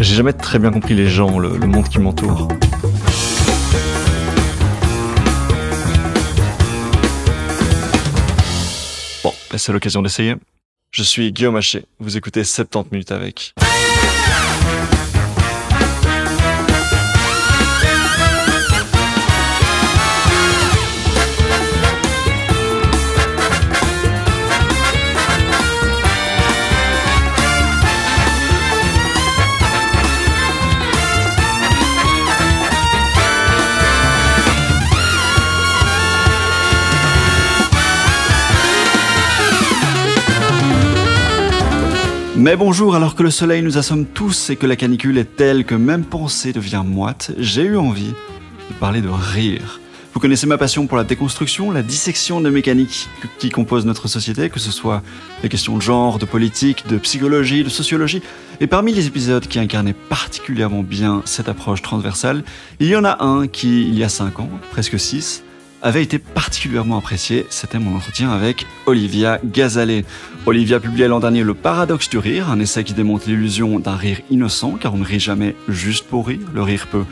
J'ai jamais très bien compris les gens, le monde qui m'entoure. Bon, c'est l'occasion d'essayer. Je suis Guillaume Haché, vous écoutez 70 minutes avec. Mais bonjour, alors que le soleil nous assomme tous et que la canicule est telle que même penser devient moite, j'ai eu envie de parler de rire. Vous connaissez ma passion pour la déconstruction, la dissection des mécaniques qui composent notre société, que ce soit des questions de genre, de politique, de psychologie, de sociologie. Et parmi les épisodes qui incarnaient particulièrement bien cette approche transversale, il y en a un qui, il y a 5 ans, presque 6, avait été particulièrement apprécié, c'était mon entretien avec Olivia Gazalet. Olivia publiait l'an dernier Le paradoxe du rire, un essai qui démontre l'illusion d'un rire innocent, car on ne rit jamais juste pour rire. Le rire peut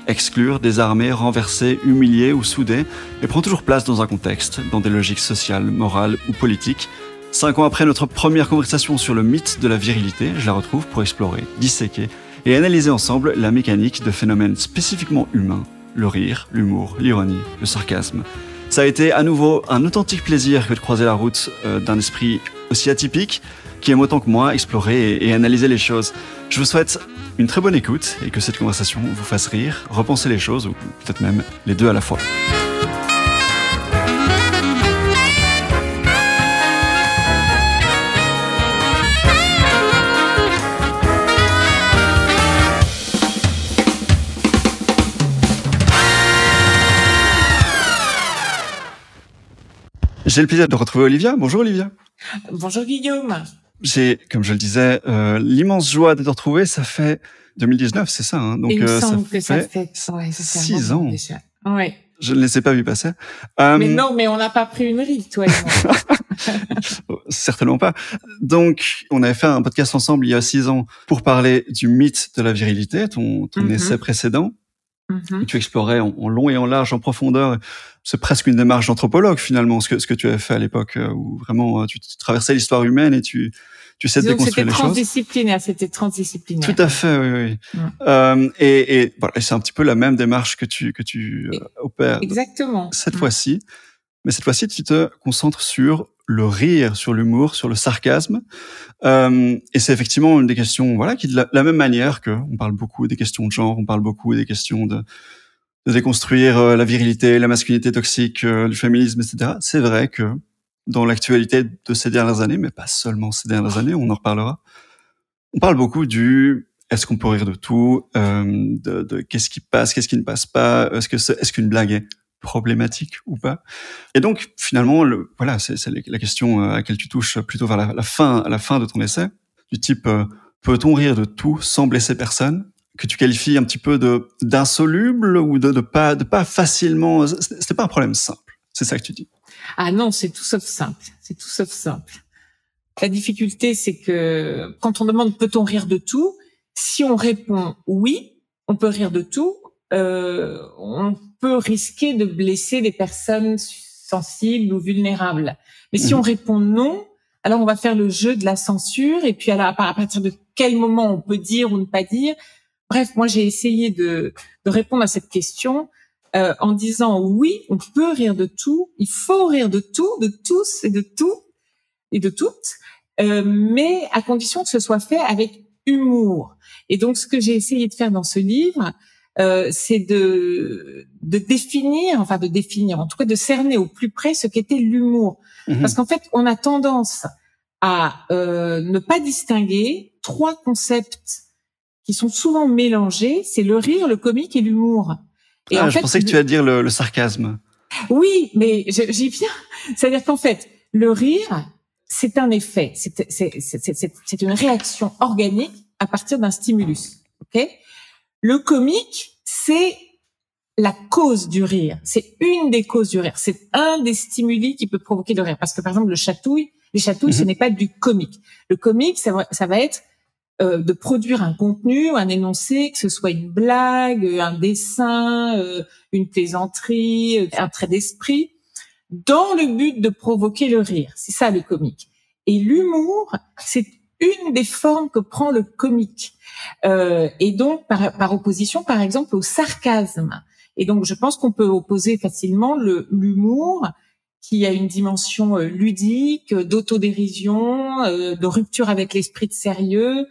exclure, désarmer, renverser, humilier ou souder, et prend toujours place dans un contexte, dans des logiques sociales, morales ou politiques. 5 ans après notre première conversation sur le mythe de la virilité, je la retrouve pour explorer, disséquer et analyser ensemble la mécanique de phénomènes spécifiquement humains. Le rire, l'humour, l'ironie, le sarcasme. Ça a été à nouveau un authentique plaisir que de croiser la route d'un esprit aussi atypique qui aime autant que moi explorer et analyser les choses. Je vous souhaite une très bonne écoute et que cette conversation vous fasse rire, repenser les choses ou peut-être même les deux à la fois. J'ai le plaisir de retrouver Olivia. Bonjour Olivia. Bonjour Guillaume. J'ai, comme je le disais, l'immense joie de te retrouver. Ça fait 2019, c'est ça, hein? Donc, il me semble que ça fait 6 ans. Déjà. Ouais. Je ne les ai pas vus passer. Mais non, mais on n'a pas pris une ride, toi et moi. Certainement pas. Donc, on avait fait un podcast ensemble il y a 6 ans pour parler du mythe de la virilité, ton essai précédent. Et tu explorais en long et en large, en profondeur. C'est presque une démarche d'anthropologue finalement, ce que tu avais fait à l'époque, où vraiment tu traversais l'histoire humaine et tu essaies de déconstruire les choses. C'était transdisciplinaire. Tout à fait, oui. Et voilà, c'est un petit peu la même démarche que tu opères. Exactement. Cette fois-ci, mais cette fois-ci, tu te concentres sur le rire, sur l'humour, sur le sarcasme. Et c'est effectivement une des questions, voilà, qui de la même manière que on parle beaucoup des questions de genre, on parle beaucoup des questions de déconstruire la virilité, la masculinité toxique, du féminisme, etc. C'est vrai que dans l'actualité de ces dernières années, mais pas seulement ces dernières années, on en reparlera, on parle beaucoup du est-ce qu'on peut rire de tout, de qu'est-ce qui passe, qu'est-ce qui ne passe pas, est-ce qu'une blague est problématique ou pas. Et donc finalement, voilà, c'est la question à laquelle tu touches plutôt vers à la fin de ton essai, du type peut-on rire de tout sans blesser personne, que tu qualifies un petit peu d'insoluble ou de pas facilement. C'était pas un problème simple. C'est ça que tu dis. Ah non, c'est tout sauf simple. C'est tout sauf simple. La difficulté, c'est que quand on demande peut-on rire de tout, si on répond oui, on peut rire de tout, on peut risquer de blesser des personnes sensibles ou vulnérables. Mais si on répond non, alors on va faire le jeu de la censure et puis alors, à partir de quel moment on peut dire ou ne pas dire. Bref, moi j'ai essayé de répondre à cette question en disant oui, on peut rire de tout, il faut rire de tout, de tous et de tout et de toutes, mais à condition que ce soit fait avec humour. Et donc ce que j'ai essayé de faire dans ce livre, c'est de définir, en tout cas de cerner au plus près ce qu'était l'humour. Parce qu'en fait, on a tendance à ne pas distinguer 3 concepts qui sont souvent mélangés, c'est le rire, le comique et l'humour. Et je pensais que tu allais dire le sarcasme. Oui, mais j'y viens. C'est-à-dire qu'en fait, le rire, c'est un effet, c'est une réaction organique à partir d'un stimulus. Ok ? Le comique, c'est la cause du rire. C'est une des causes du rire. C'est un des stimuli qui peut provoquer le rire. Parce que par exemple, les chatouilles, ce n'est pas du comique. Le comique, ça va être de produire un contenu, un énoncé, que ce soit une blague, un dessin, une plaisanterie, un trait d'esprit, dans le but de provoquer le rire. C'est ça le comique. Et l'humour, c'est une des formes que prend le comique. Et donc, par opposition, par exemple, au sarcasme. Et donc, je pense qu'on peut opposer facilement l'humour, qui a une dimension ludique, d'autodérision, de rupture avec l'esprit de sérieux,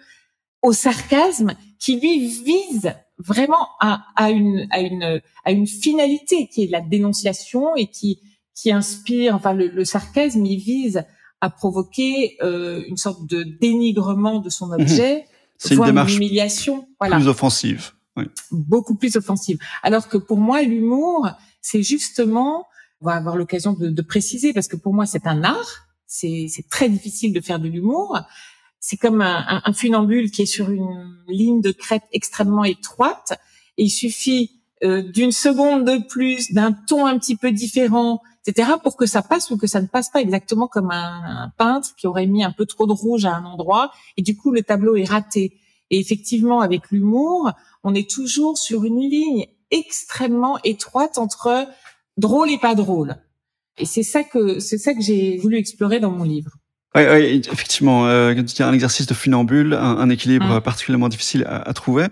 au sarcasme, qui lui vise vraiment à une finalité, qui est la dénonciation et qui inspire. Enfin, le sarcasme, il vise à provoquer une sorte de dénigrement de son objet, c'est voire une démarche une humiliation. Voilà. Plus offensive. Oui. Beaucoup plus offensive. Alors que pour moi, l'humour, c'est justement, on va avoir l'occasion de préciser, parce que pour moi, c'est un art. C'est très difficile de faire de l'humour. C'est comme un funambule qui est sur une ligne de crête extrêmement étroite. Et il suffit d'une seconde de plus, d'un ton un petit peu différent, etc., pour que ça passe ou que ça ne passe pas, exactement comme un peintre qui aurait mis un peu trop de rouge à un endroit et du coup le tableau est raté. Et effectivement, avec l'humour, on est toujours sur une ligne extrêmement étroite entre drôle et pas drôle. Et c'est ça que j'ai voulu explorer dans mon livre. Oui, effectivement, un exercice de funambule, un équilibre particulièrement difficile à trouver.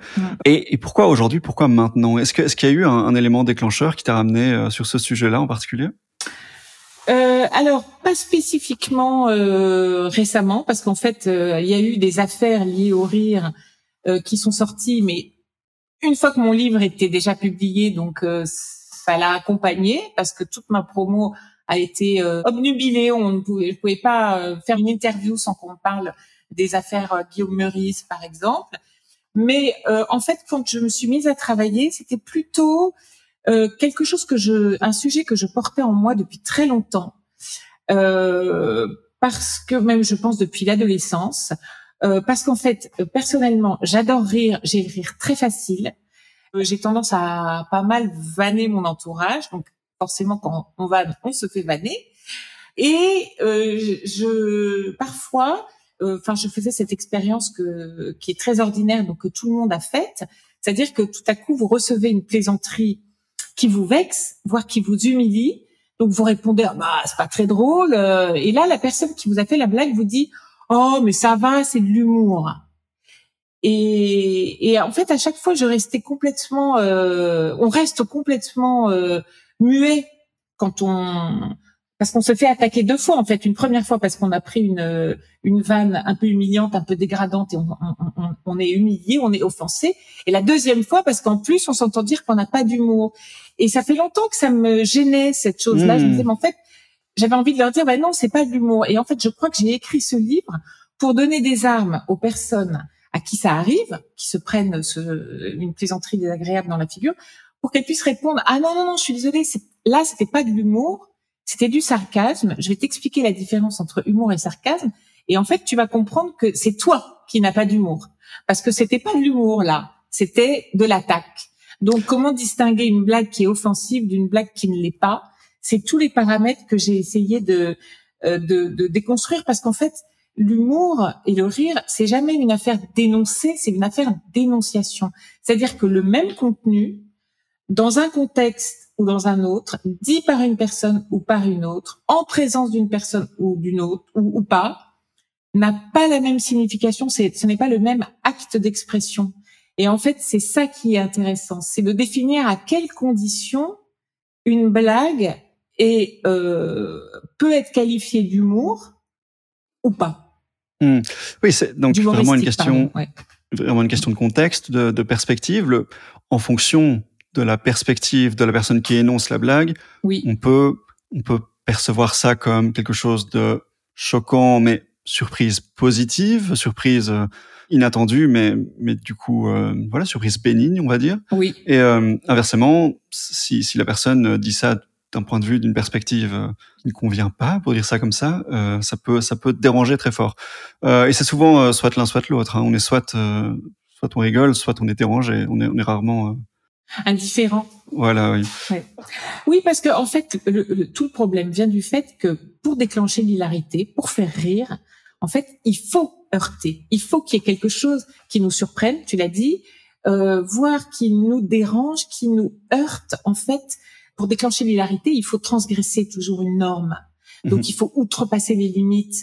Et pourquoi aujourd'hui, pourquoi maintenant? Est-ce qu'il y a eu un élément déclencheur qui t'a ramené sur ce sujet-là en particulier? Alors, pas spécifiquement récemment, parce qu'en fait, il y a eu des affaires liées au rire qui sont sorties, mais une fois que mon livre était déjà publié, donc ça l'a accompagné, parce que toute ma promo a été obnubilée. Je pouvais pas faire une interview sans qu'on parle des affaires Guillaume Meurice, par exemple. Mais en fait, quand je me suis mise à travailler, c'était plutôt quelque chose un sujet que je portais en moi depuis très longtemps, parce que même je pense depuis l'adolescence, parce qu'en fait, personnellement, j'adore rire, j'ai le rire très facile, j'ai tendance à pas mal vanner mon entourage, donc forcément quand on vanne, on se fait vanner, et parfois, je faisais cette expérience qui est très ordinaire, donc que tout le monde a faite, c'est-à-dire que tout à coup vous recevez une plaisanterie qui vous vexe, voire qui vous humilie. Donc vous répondez c'est pas très drôle, et là la personne qui vous a fait la blague vous dit oh mais ça va, c'est de l'humour. Et en fait à chaque fois je restais complètement on reste complètement muet parce qu'on se fait attaquer deux fois en fait. Une première fois parce qu'on a pris une vanne un peu humiliante, un peu dégradante, et on est humilié, on est offensé. Et la deuxième fois parce qu'en plus on s'entend dire qu'on n'a pas d'humour. Et ça fait longtemps que ça me gênait cette chose-là. Je me disais mais en fait j'avais envie de leur dire non, c'est pas de l'humour. Et en fait je crois que j'ai écrit ce livre pour donner des armes aux personnes à qui ça arrive, qui se prennent une plaisanterie désagréable dans la figure, pour qu'elles puissent répondre non, je suis désolée, là c'était pas de l'humour. C'était du sarcasme. Je vais t'expliquer la différence entre humour et sarcasme. Et en fait, tu vas comprendre que c'est toi qui n'as pas d'humour. Parce que c'était pas de l'humour, là. C'était de l'attaque. Donc, comment distinguer une blague qui est offensive d'une blague qui ne l'est pas? C'est tous les paramètres que j'ai essayé de déconstruire. Parce qu'en fait, l'humour et le rire, c'est jamais une affaire d'énoncer, c'est une affaire d'énonciation. C'est-à-dire que le même contenu, dans un contexte ou dans un autre, dit par une personne ou par une autre, en présence d'une personne ou d'une autre, ou pas, n'a pas la même signification, ce n'est pas le même acte d'expression. Et en fait, c'est ça qui est intéressant, c'est de définir à quelles conditions une blague peut être qualifiée d'humour ou pas. Oui, c'est donc vraiment une question, vraiment une question de contexte, de perspective. En fonction de la perspective de la personne qui énonce la blague, on peut percevoir ça comme quelque chose de choquant, mais surprise positive, surprise inattendue, mais du coup, surprise bénigne, on va dire. Oui. Et inversement, si la personne dit ça d'un point de vue, d'une perspective qui ne convient pas, pour dire ça comme ça, ça peut déranger très fort. Et c'est souvent soit l'un, soit l'autre. On est soit on rigole, soit on est dérangé. On est rarement indifférent. Voilà, oui. Ouais. Oui, parce que en fait, tout le problème vient du fait que pour déclencher l'hilarité, pour faire rire, en fait, il faut heurter. Il faut qu'il y ait quelque chose qui nous surprenne, tu l'as dit, voire qui nous dérange, qui nous heurte. En fait, pour déclencher l'hilarité, il faut transgresser toujours une norme. Donc, il faut outrepasser les limites.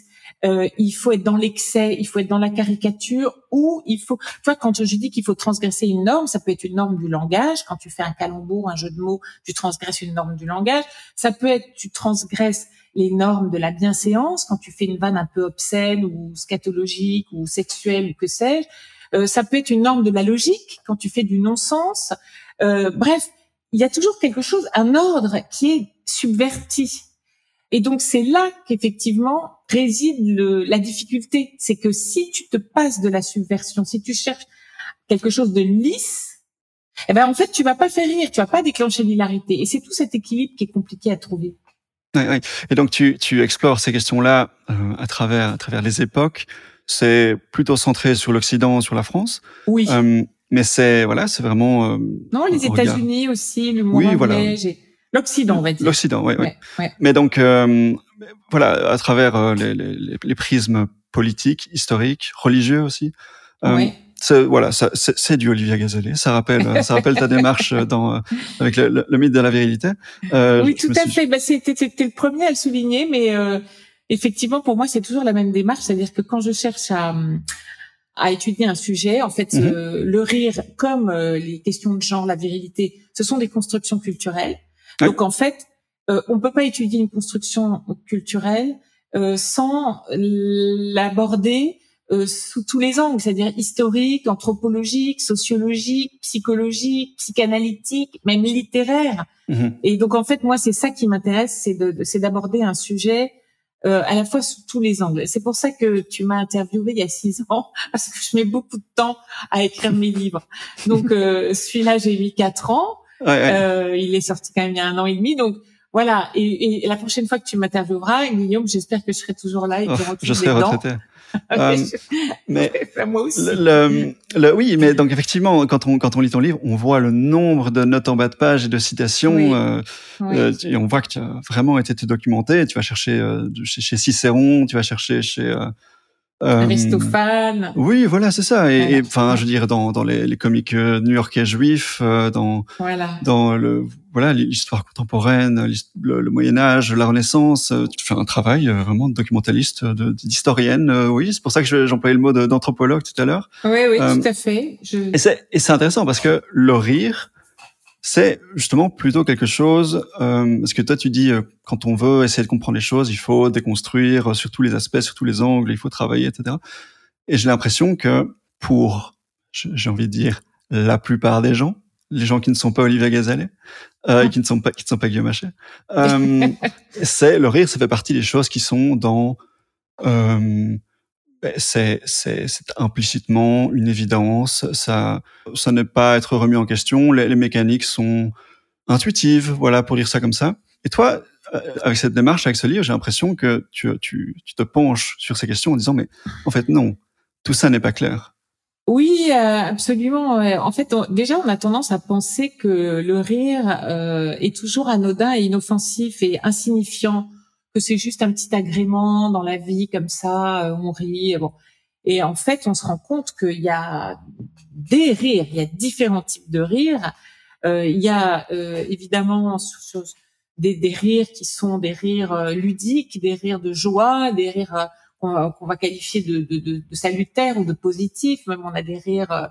Il faut être dans l'excès, il faut être dans la caricature, ou il faut... Tu vois, quand je dis qu'il faut transgresser une norme, ça peut être une norme du langage. Quand tu fais un calembour, un jeu de mots, tu transgresses une norme du langage. Ça peut être, tu transgresses les normes de la bienséance, quand tu fais une vanne un peu obscène ou scatologique ou sexuelle ou que sais-je. Ça peut être une norme de la logique, quand tu fais du non-sens. Bref, il y a toujours quelque chose, un ordre qui est subverti. Et donc, c'est là qu'effectivement réside la difficulté. C'est que si tu te passes de la subversion, si tu cherches quelque chose de lisse, eh ben, en fait, tu vas pas faire rire, tu vas pas déclencher l'hilarité. Et c'est tout cet équilibre qui est compliqué à trouver. Oui, oui. Et donc, tu explores ces questions-là à travers les époques. C'est plutôt centré sur l'Occident, sur la France. Oui. Mais c'est vraiment... non, les États-Unis aussi, l'humour anglais, voilà. L'Occident, on va dire. L'Occident, oui. Ouais. Mais donc, voilà, à travers les prismes politiques, historiques, religieux aussi. C'est du Olivia Gazellet. Ça rappelle ta démarche avec le mythe de la virilité. Oui, tout à fait. Bah, t'es le premier à le souligner, mais effectivement, pour moi, c'est toujours la même démarche. C'est-à-dire que quand je cherche à étudier un sujet, en fait, le rire, comme les questions de genre, la virilité, ce sont des constructions culturelles. Ouais. Donc, en fait, on peut pas étudier une construction culturelle sans l'aborder sous tous les angles, c'est-à-dire historique, anthropologique, sociologique, psychologique, psychanalytique, même littéraire. Et donc, en fait, moi, c'est ça qui m'intéresse, c'est d'aborder un sujet à la fois sous tous les angles. C'est pour ça que tu m'as interviewé il y a 6 ans, parce que je mets beaucoup de temps à écrire mes livres. Donc, celui-là, j'ai mis 4 ans. Ouais. Il est sorti quand même il y a 1 an et demi, donc voilà. Et la prochaine fois que tu m'intervieweras, Guillaume, j'espère que je serai toujours là et que je serai retraité. Mais moi aussi. Oui, mais donc effectivement, quand on lit ton livre, on voit le nombre de notes en bas de page et de citations, et on voit que tu as vraiment été documenté. Tu vas chercher chez Cicéron, tu vas chercher chez Aristophane. Oui, voilà, c'est ça. Et enfin, je veux dire, dans les comiques new-yorkais juifs, dans l'histoire contemporaine, le Moyen-Âge, la Renaissance, tu fais un travail vraiment de documentaliste, d'historienne. Oui, c'est pour ça que j'employais le mot d'anthropologue tout à l'heure. Oui, tout à fait. Et c'est intéressant parce que le rire, c'est justement plutôt quelque chose, parce que toi tu dis, quand on veut essayer de comprendre les choses, il faut déconstruire sur tous les aspects, sur tous les angles, il faut travailler, etc. Et j'ai l'impression que pour, j'ai envie de dire, la plupart des gens, les gens qui ne sont pas Olivia Gazellet, qui ne sont pas Guillaume Hachey, le rire, ça fait partie des choses qui sont dans... c'est implicitement une évidence, ça n'est pas à être remis en question, les mécaniques sont intuitives, voilà, pour dire ça comme ça. Et toi, avec cette démarche, avec ce livre, j'ai l'impression que tu te penches sur ces questions en disant, mais en fait non, tout ça n'est pas clair. Oui, absolument. En fait, déjà, on a tendance à penser que le rire est toujours anodin et inoffensif et insignifiant, que c'est juste un petit agrément dans la vie, comme ça, on rit. Bon. Et en fait, on se rend compte qu'il y a des rires, il y a différents types de rires. Il y a évidemment des rires qui sont des rires ludiques, des rires de joie, des rires qu'on va qualifier de salutaires ou de positifs. Même on a des rires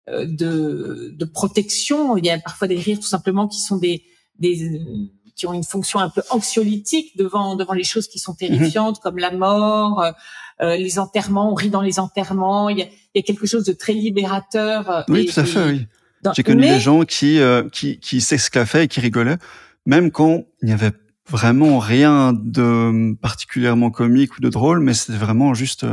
de protection. Il y a parfois des rires tout simplement qui sont qui ont une fonction un peu anxiolytique devant les choses qui sont terrifiantes, comme la mort, les enterrements. On rit dans les enterrements. Il y a quelque chose de très libérateur. Oui, tout à fait. Oui. J'ai connu des gens qui s'esclaffaient et qui rigolaient, même quand il n'y avait vraiment rien de particulièrement comique ou de drôle, mais c'était vraiment juste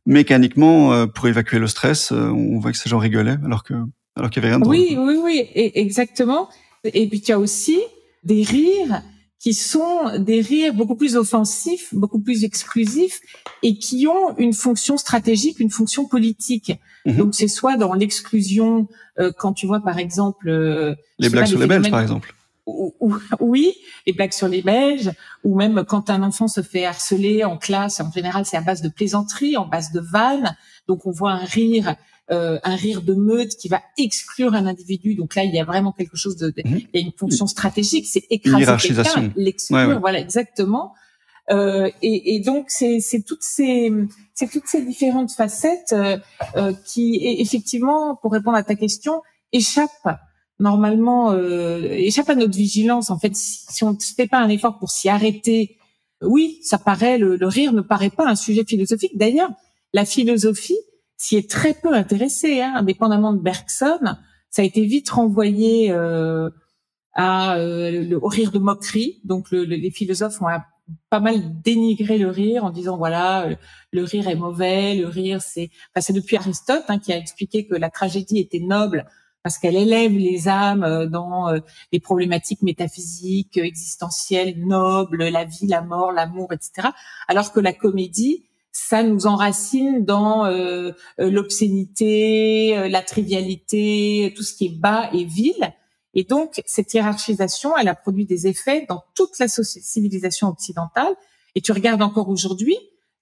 mécaniquement pour évacuer le stress. On voit que ces gens rigolaient alors qu'il y avait rien de drôle. Oui, exactement. Et puis tu as aussi des rires qui sont des rires beaucoup plus offensifs, beaucoup plus exclusifs et qui ont une fonction stratégique, une fonction politique. Donc c'est soit dans l'exclusion, quand tu vois par exemple les blagues sur les Belges par exemple. Oui, les blagues sur les Belges, ou même quand un enfant se fait harceler en classe, en général c'est à base de plaisanterie, en base de vannes, donc on voit un rire de meute qui va exclure un individu. Donc là, il y a vraiment quelque chose il y a une fonction stratégique, c'est écraser quelqu'un, l'exclure, ouais. Voilà, exactement. Et donc c'est toutes ces différentes facettes qui effectivement, pour répondre à ta question, échappent à notre vigilance. En fait, si on ne fait pas un effort pour s'y arrêter, oui, ça paraît, le rire ne paraît pas un sujet philosophique. D'ailleurs, la philosophie s'y est très peu intéressée, indépendamment de Bergson. Ça a été vite renvoyé au rire de moquerie. Donc les philosophes ont pas mal dénigré le rire en disant voilà, le rire est mauvais, le rire c'est depuis Aristote qui a expliqué que la tragédie était noble parce qu'elle élève les âmes dans les problématiques métaphysiques, existentielles, nobles, la vie, la mort, l'amour, etc. Alors que la comédie, ça nous enracine dans l'obscénité, la trivialité, tout ce qui est bas et vil. Et donc, cette hiérarchisation, elle a produit des effets dans toute la civilisation occidentale. Et tu regardes encore aujourd'hui,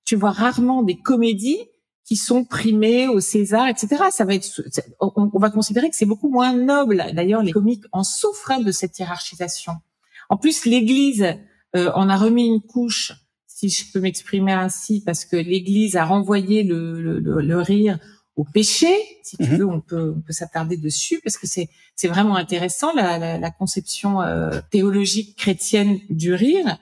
tu vois rarement des comédies qui sont primées au César, etc. On va considérer que c'est beaucoup moins noble. D'ailleurs, les comiques en souffrent de cette hiérarchisation. En plus, l'Église en a remis une couche, si je peux m'exprimer ainsi, parce que l'Église a renvoyé le rire au péché. Si tu veux, on peut s'attarder dessus parce que c'est vraiment intéressant la conception théologique chrétienne du rire.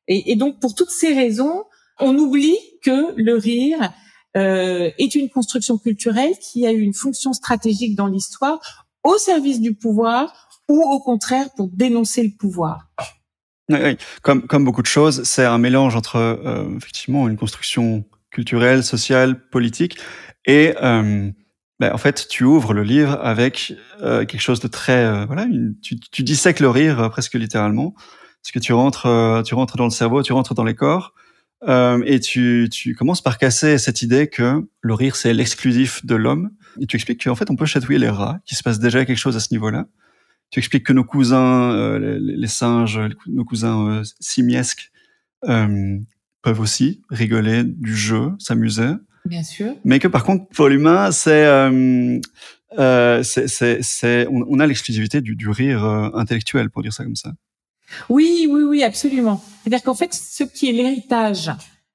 Et donc pour toutes ces raisons, on oublie que le rire est une construction culturelle qui a eu une fonction stratégique dans l'histoire au service du pouvoir ou au contraire pour dénoncer le pouvoir. Oui. Comme beaucoup de choses, c'est un mélange entre effectivement une construction culturelle, sociale, politique. Et en fait, tu ouvres le livre avec quelque chose de très tu dissèques le rire presque littéralement, parce que tu rentres dans le cerveau, tu rentres dans les corps, et tu commences par casser cette idée que le rire c'est l'exclusif de l'homme. Et tu expliques qu'en fait on peut chatouiller les rats, qu'il se passe déjà quelque chose à ce niveau-là. Tu expliques que nos cousins, les singes, nos cousins simiesques peuvent aussi rigoler du jeu, s'amuser. Bien sûr. Mais que par contre, pour l'humain, on a l'exclusivité du rire intellectuel, pour dire ça comme ça. Oui, absolument. C'est-à-dire qu'en fait, ce qui est l'héritage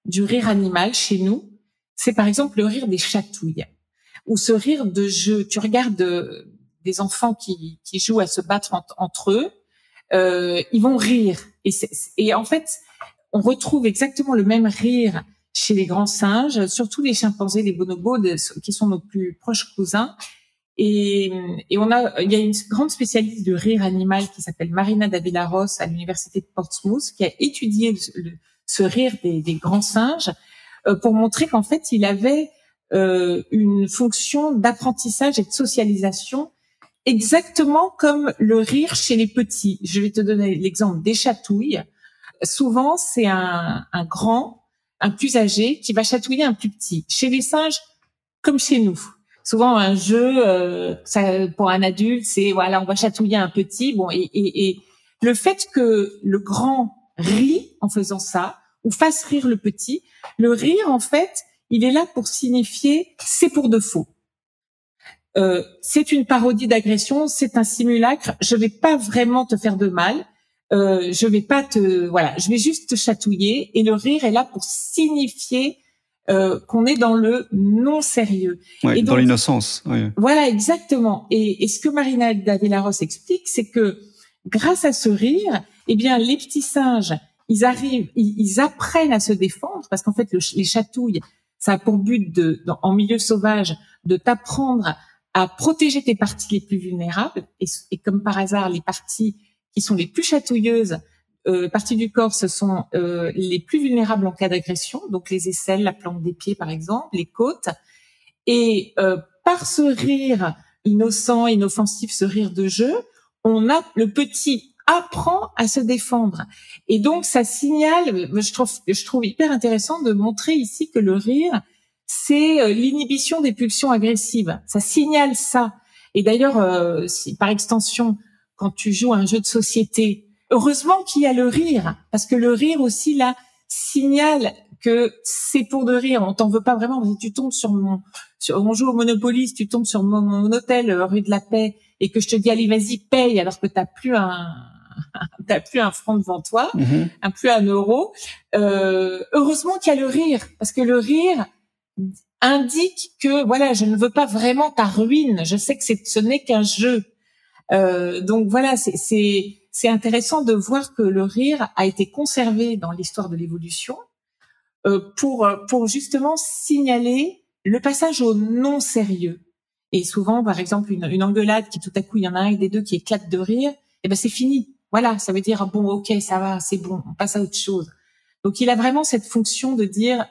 du rire animal chez nous, c'est par exemple le rire des chatouilles, ou ce rire de jeu. Tu regardes des enfants qui jouent à se battre entre eux, ils vont rire. Et en fait, on retrouve exactement le même rire chez les grands singes, surtout les chimpanzés, les bonobos, qui sont nos plus proches cousins. Et il y a une grande spécialiste du rire animal qui s'appelle Marina Davila-Ross à l'université de Portsmouth, qui a étudié ce rire des grands singes pour montrer qu'en fait, il avait une fonction d'apprentissage et de socialisation exactement comme le rire chez les petits. Je vais te donner l'exemple des chatouilles. Souvent, c'est un plus âgé qui va chatouiller un plus petit. Chez les singes, comme chez nous. Souvent, un jeu, pour un adulte, c'est voilà, on va chatouiller un petit. Bon, et le fait que le grand rit en faisant ça, ou fasse rire le petit, le rire, en fait, il est là pour signifier c'est pour de faux. C'est une parodie d'agression, c'est un simulacre. Je vais pas vraiment te faire de mal. Je vais juste te chatouiller, et le rire est là pour signifier qu'on est dans le non sérieux. Ouais, dans l'innocence. Oui. Voilà, exactement. Et ce que Marina Davila-Ross explique, c'est que grâce à ce rire, eh bien, les petits singes, ils apprennent à se défendre, parce qu'en fait, les chatouilles, ça a pour but en milieu sauvage, de t'apprendre à protéger tes parties les plus vulnérables. Et comme par hasard, les parties qui sont les plus chatouilleuses, parties du corps, ce sont les plus vulnérables en cas d'agression, donc les aisselles, la plante des pieds par exemple, les côtes. Et par ce rire innocent, inoffensif, ce rire de jeu, le petit apprend à se défendre. Et donc ça signale, je trouve hyper intéressant de montrer ici que le rire, c'est l'inhibition des pulsions agressives. Ça signale ça. Et d'ailleurs, par extension, quand tu joues à un jeu de société. Heureusement qu'il y a le rire, parce que le rire aussi là signale que c'est pour de rire. On t'en veut pas vraiment. Si tu tombes on joue au Monopoly, si tu tombes sur mon hôtel rue de la Paix et que je te dis allez vas-y paye alors que t'as plus un franc devant toi, plus un euro. Heureusement qu'il y a le rire, parce que le rire indique que voilà, je ne veux pas vraiment ta ruine. Je sais que ce n'est qu'un jeu. Donc voilà, c'est intéressant de voir que le rire a été conservé dans l'histoire de l'évolution pour justement signaler le passage au non sérieux. Et souvent, par exemple, une engueulade qui tout à coup il y en a un des deux qui éclate de rire, et ben c'est fini. Voilà, ça veut dire bon, ok, ça va, c'est bon, on passe à autre chose. Donc il a vraiment cette fonction de dire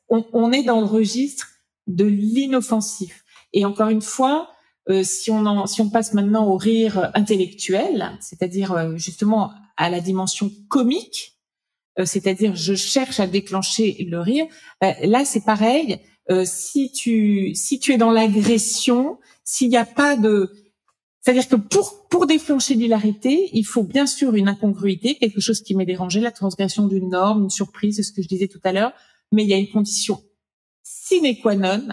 on est dans le registre de l'inoffensif. Et encore une fois, si on passe maintenant au rire intellectuel, c'est-à-dire justement à la dimension comique, c'est-à-dire je cherche à déclencher le rire, là c'est pareil. Si tu es dans l'agression, s'il n'y a pas de, c'est-à-dire que pour déclencher l'hilarité, il faut bien sûr une incongruité, quelque chose qui m'est dérangé, la transgression d'une norme, une surprise, c'est ce que je disais tout à l'heure, mais il y a une condition sine qua non,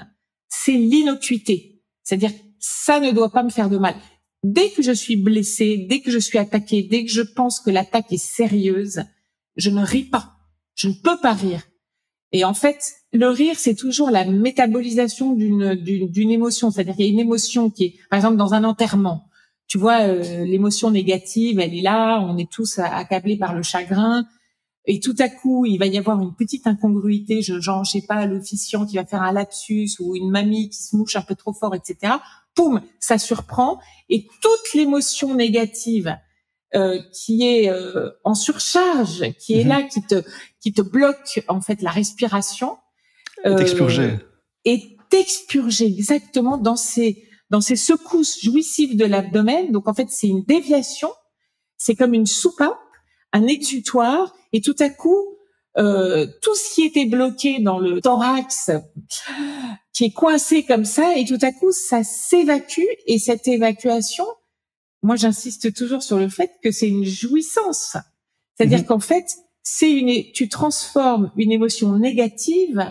c'est l'innocuité. C'est-à-dire ça ne doit pas me faire de mal. Dès que je suis blessée, dès que je suis attaquée, dès que je pense que l'attaque est sérieuse, je ne ris pas. Je ne peux pas rire. Et en fait, le rire, c'est toujours la métabolisation d'une émotion. C'est-à-dire qu'il y a une émotion qui est, par exemple, dans un enterrement. Tu vois, l'émotion négative, elle est là. On est tous accablés par le chagrin. Et tout à coup, il va y avoir une petite incongruité. Je sais pas, l'officiant qui va faire un lapsus ou une mamie qui se mouche un peu trop fort, etc. Poum, ça surprend. Et toute l'émotion négative qui est en surcharge, qui est là, qui te bloque en fait la respiration, est expurgée exactement dans ces secousses jouissives de l'abdomen. Donc en fait, c'est une déviation, c'est comme une soupape, un exutoire, et tout à coup, tout ce qui était bloqué dans le thorax, qui est coincé comme ça, et tout à coup, ça s'évacue, et cette évacuation, moi, j'insiste toujours sur le fait que c'est une jouissance. C'est-à-dire qu'en fait, tu transformes une émotion négative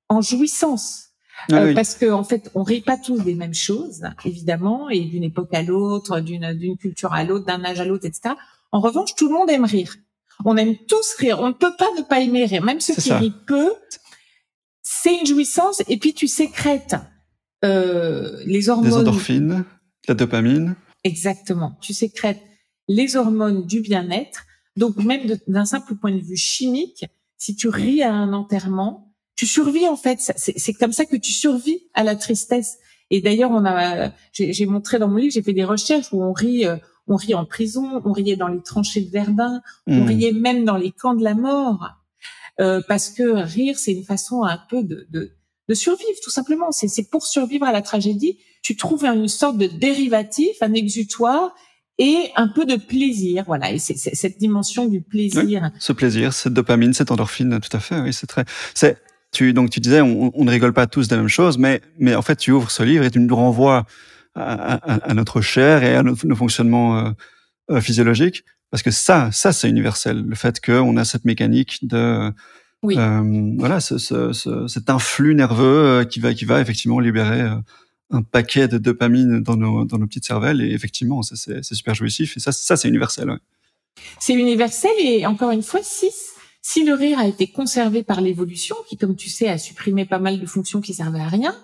en jouissance. Oui. Parce que, en fait, on rit pas tous des mêmes choses, évidemment, et d'une époque à l'autre, d'une culture à l'autre, d'un âge à l'autre, etc. En revanche, tout le monde aime rire. On aime tous rire. On ne peut pas ne pas aimer rire. Même ceux qui rient peu, c'est une jouissance. Et puis, tu sécrètes les hormones. Des endorphines, la dopamine. Exactement. Tu sécrètes les hormones du bien-être. Donc, même d'un simple point de vue chimique, si tu ris à un enterrement, tu survis, en fait. C'est comme ça que tu survis à la tristesse. Et d'ailleurs, j'ai montré dans mon livre, j'ai fait des recherches où on rit en prison, on riait dans les tranchées de Verdun, on riait même dans les camps de la mort. Parce que rire, c'est une façon un peu de survivre, tout simplement. C'est pour survivre à la tragédie. Tu trouves une sorte de dérivatif, un exutoire et un peu de plaisir. Voilà. Et c'est cette dimension du plaisir. Oui, ce plaisir, cette dopamine, cette endorphine, tout à fait. Oui, donc tu disais, on ne rigole pas tous de la même chose, mais en fait, tu ouvres ce livre et tu nous renvoies à notre chair et à nos fonctionnements physiologiques. Parce que ça, c'est universel. Le fait qu'on a cette mécanique de, voilà, cet influx nerveux qui va effectivement libérer un paquet de dopamine dans nos petites cervelles. Et effectivement, c'est super jouissif. Et ça, c'est universel. Ouais. C'est universel. Et encore une fois, si le rire a été conservé par l'évolution, qui, comme tu sais, a supprimé pas mal de fonctions qui servaient à rien,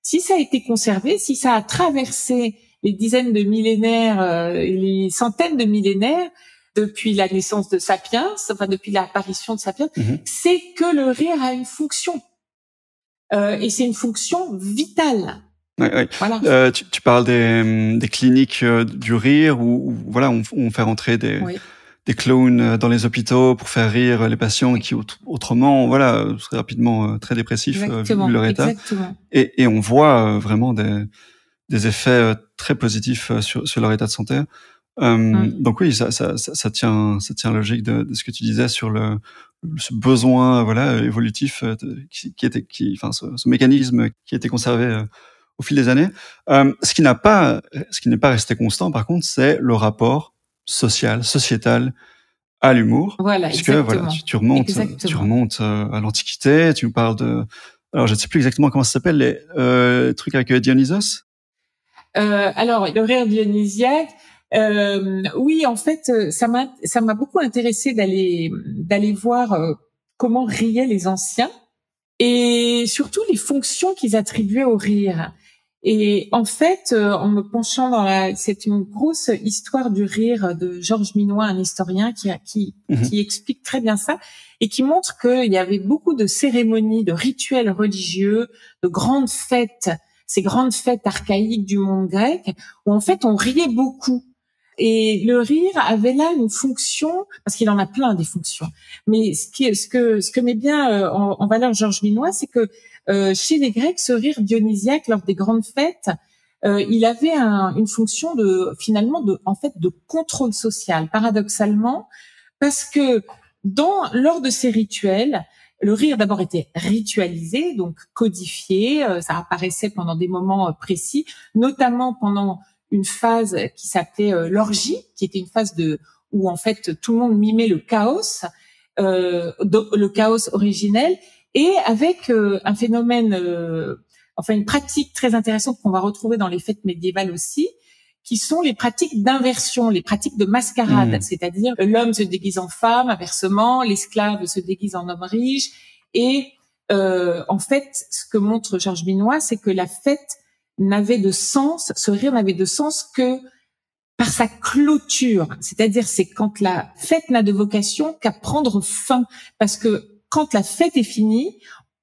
si ça a été conservé, si ça a traversé les dizaines de millénaires, les centaines de millénaires, depuis la naissance de Sapiens, enfin depuis l'apparition de Sapiens, c'est que le rire a une fonction. Et c'est une fonction vitale. Oui. Voilà. Tu parles des cliniques du rire où voilà, on fait rentrer des clowns dans les hôpitaux pour faire rire les patients qui autrement voilà seraient rapidement très dépressifs vu leur état. Exactement. Et on voit vraiment des effets très positifs sur leur état de santé. Donc oui, ça tient logique de ce que tu disais sur ce besoin voilà évolutif ce mécanisme qui a été conservé au fil des années. Ce qui n'est pas resté constant, par contre, c'est le rapport social, sociétal à l'humour. Voilà, Puisque, exactement. voilà, tu remontes à l'Antiquité, tu nous parles de... Alors, je ne sais plus exactement comment ça s'appelle, les trucs avec Dionysos. Alors, le rire dionysiaque, oui, en fait, ça m'a beaucoup intéressé d'aller voir comment riaient les anciens et surtout les fonctions qu'ils attribuaient au rire. Et en fait, en me penchant c'est une grosse histoire du rire de Georges Minois, un historien qui explique très bien ça et qui montre qu'il y avait beaucoup de cérémonies, de rituels religieux, de grandes fêtes, ces grandes fêtes archaïques du monde grec, où en fait on riait beaucoup. Et le rire avait là une fonction, parce qu'il en a plein des fonctions. Mais ce que met bien en valeur Georges Minois, c'est que chez les Grecs, ce rire dionysiaque lors des grandes fêtes, il avait une fonction en fait de contrôle social, paradoxalement, parce que lors de ces rituels, le rire d'abord était ritualisé, donc codifié, ça apparaissait pendant des moments précis, notamment pendant une phase qui s'appelait l'orgie, qui était une phase où en fait tout le monde mimait le chaos originel, et avec un phénomène, une pratique très intéressante qu'on va retrouver dans les fêtes médiévales aussi, qui sont les pratiques d'inversion, les pratiques de mascarade, c'est-à-dire l'homme se déguise en femme, inversement, l'esclave se déguise en homme riche, et en fait, ce que montre Georges Minois, c'est que la fête n'avait de sens, ce rire n'avait de sens que par sa clôture, c'est-à-dire c'est quand la fête n'a de vocation qu'à prendre fin, parce que quand la fête est finie,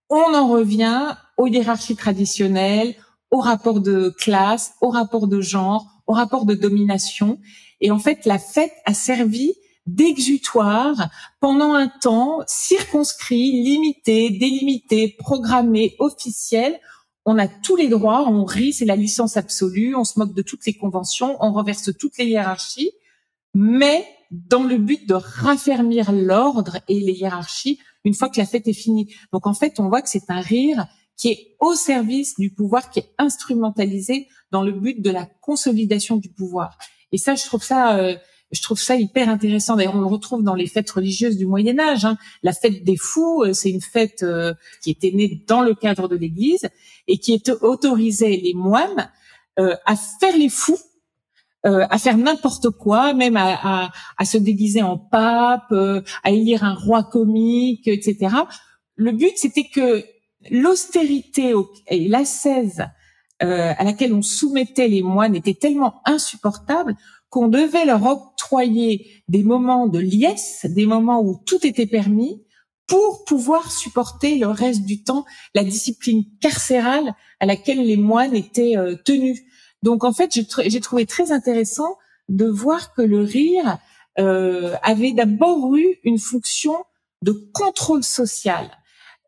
on en revient aux hiérarchies traditionnelles, aux rapports de classe, aux rapports de genre, aux rapports de domination. Et en fait, la fête a servi d'exutoire pendant un temps circonscrit, limité, délimité, programmé, officiel. On a tous les droits, on rit, c'est la licence absolue, on se moque de toutes les conventions, on renverse toutes les hiérarchies, mais dans le but de raffermir l'ordre et les hiérarchies une fois que la fête est finie. Donc en fait, on voit que c'est un rire qui est au service du pouvoir, qui est instrumentalisé dans le but de la consolidation du pouvoir. Et ça, je trouve ça hyper intéressant. D'ailleurs, on le retrouve dans les fêtes religieuses du Moyen Âge. La fête des fous, c'est une fête qui était née dans le cadre de l'Église et qui autorisait les moines à faire les fous, à faire n'importe quoi, même à se déguiser en pape, à élire un roi comique, etc. Le but, c'était que l'austérité et l'ascèse à laquelle on soumettait les moines était tellement insupportable qu'on devait leur octroyer des moments de liesse, des moments où tout était permis, pour pouvoir supporter le reste du temps la discipline carcérale à laquelle les moines étaient tenus. Donc en fait, j'ai trouvé très intéressant de voir que le rire avait d'abord eu une fonction de contrôle social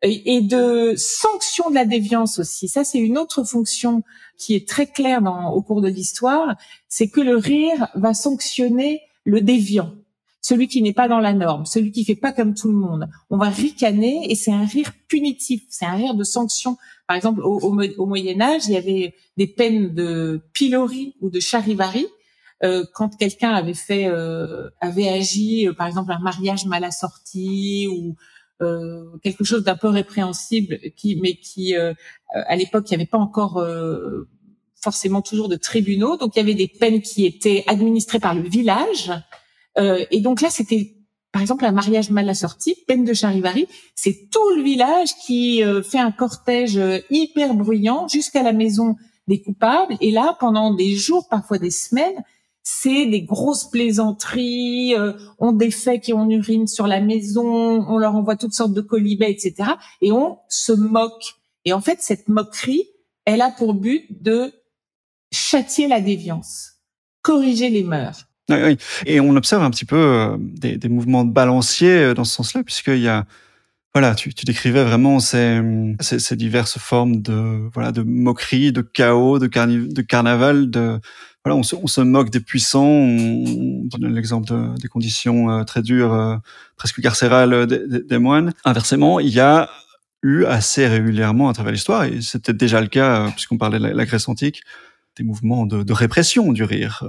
et de sanction de la déviance aussi. Ça, c'est une autre fonction qui est très claire au cours de l'histoire, c'est que le rire va sanctionner le déviant, celui qui n'est pas dans la norme, celui qui fait pas comme tout le monde. On va ricaner et c'est un rire punitif, c'est un rire de sanction. Par exemple, au Moyen-Âge, il y avait des peines de pilori ou de charivari quand quelqu'un avait agi, par exemple, un mariage mal assorti ou quelque chose d'un peu répréhensible, qui à l'époque, il n'y avait pas encore forcément toujours de tribunaux, donc il y avait des peines qui étaient administrées par le village, et donc là, c'était par exemple un mariage mal assorti, peine de charivari, c'est tout le village qui fait un cortège hyper bruyant jusqu'à la maison des coupables, et là, pendant des jours, parfois des semaines, c'est des grosses plaisanteries, on défait qui on urine sur la maison, on leur envoie toutes sortes de colibets, etc. Et on se moque. Et en fait, cette moquerie, elle a pour but de châtier la déviance, corriger les mœurs. Oui. Et on observe un petit peu des mouvements de balancier dans ce sens-là, puisqu'il y a... Voilà, tu décrivais vraiment ces diverses formes de moquerie, de chaos, de carnaval, on se moque des puissants, on donne l'exemple des conditions très dures, presque carcérales des moines. Inversement, il y a eu assez régulièrement à travers l'histoire, et c'était déjà le cas, puisqu'on parlait de la Grèce antique, des mouvements de répression du rire.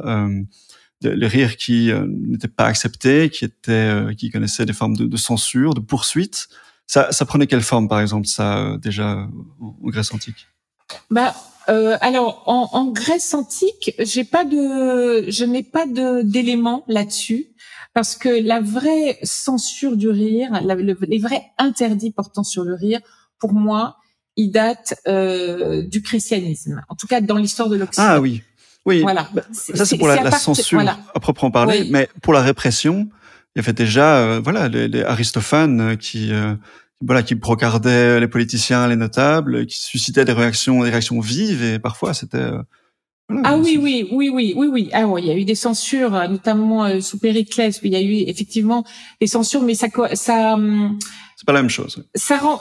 Le rire qui n'était pas accepté, qui connaissait des formes de censure, de poursuite. Ça prenait quelle forme, par exemple, ça, déjà, en Grèce antique? Alors en Grèce antique, je n'ai pas d'éléments là-dessus, parce que la vraie censure du rire, les vrais interdits portant sur le rire, pour moi, ils datent du christianisme. En tout cas, dans l'histoire de l'Occident. Ah oui, oui. Voilà. Ça c'est pour la censure, voilà, à proprement parler, oui. Mais pour la répression, il y avait déjà, les Aristophane qui brocardaient les politiciens, les notables, qui suscitaient des réactions vives, et parfois c'était oui. Ah ouais, il y a eu des censures, notamment sous Périclès, où il y a eu effectivement des censures, mais ça c'est pas la même chose.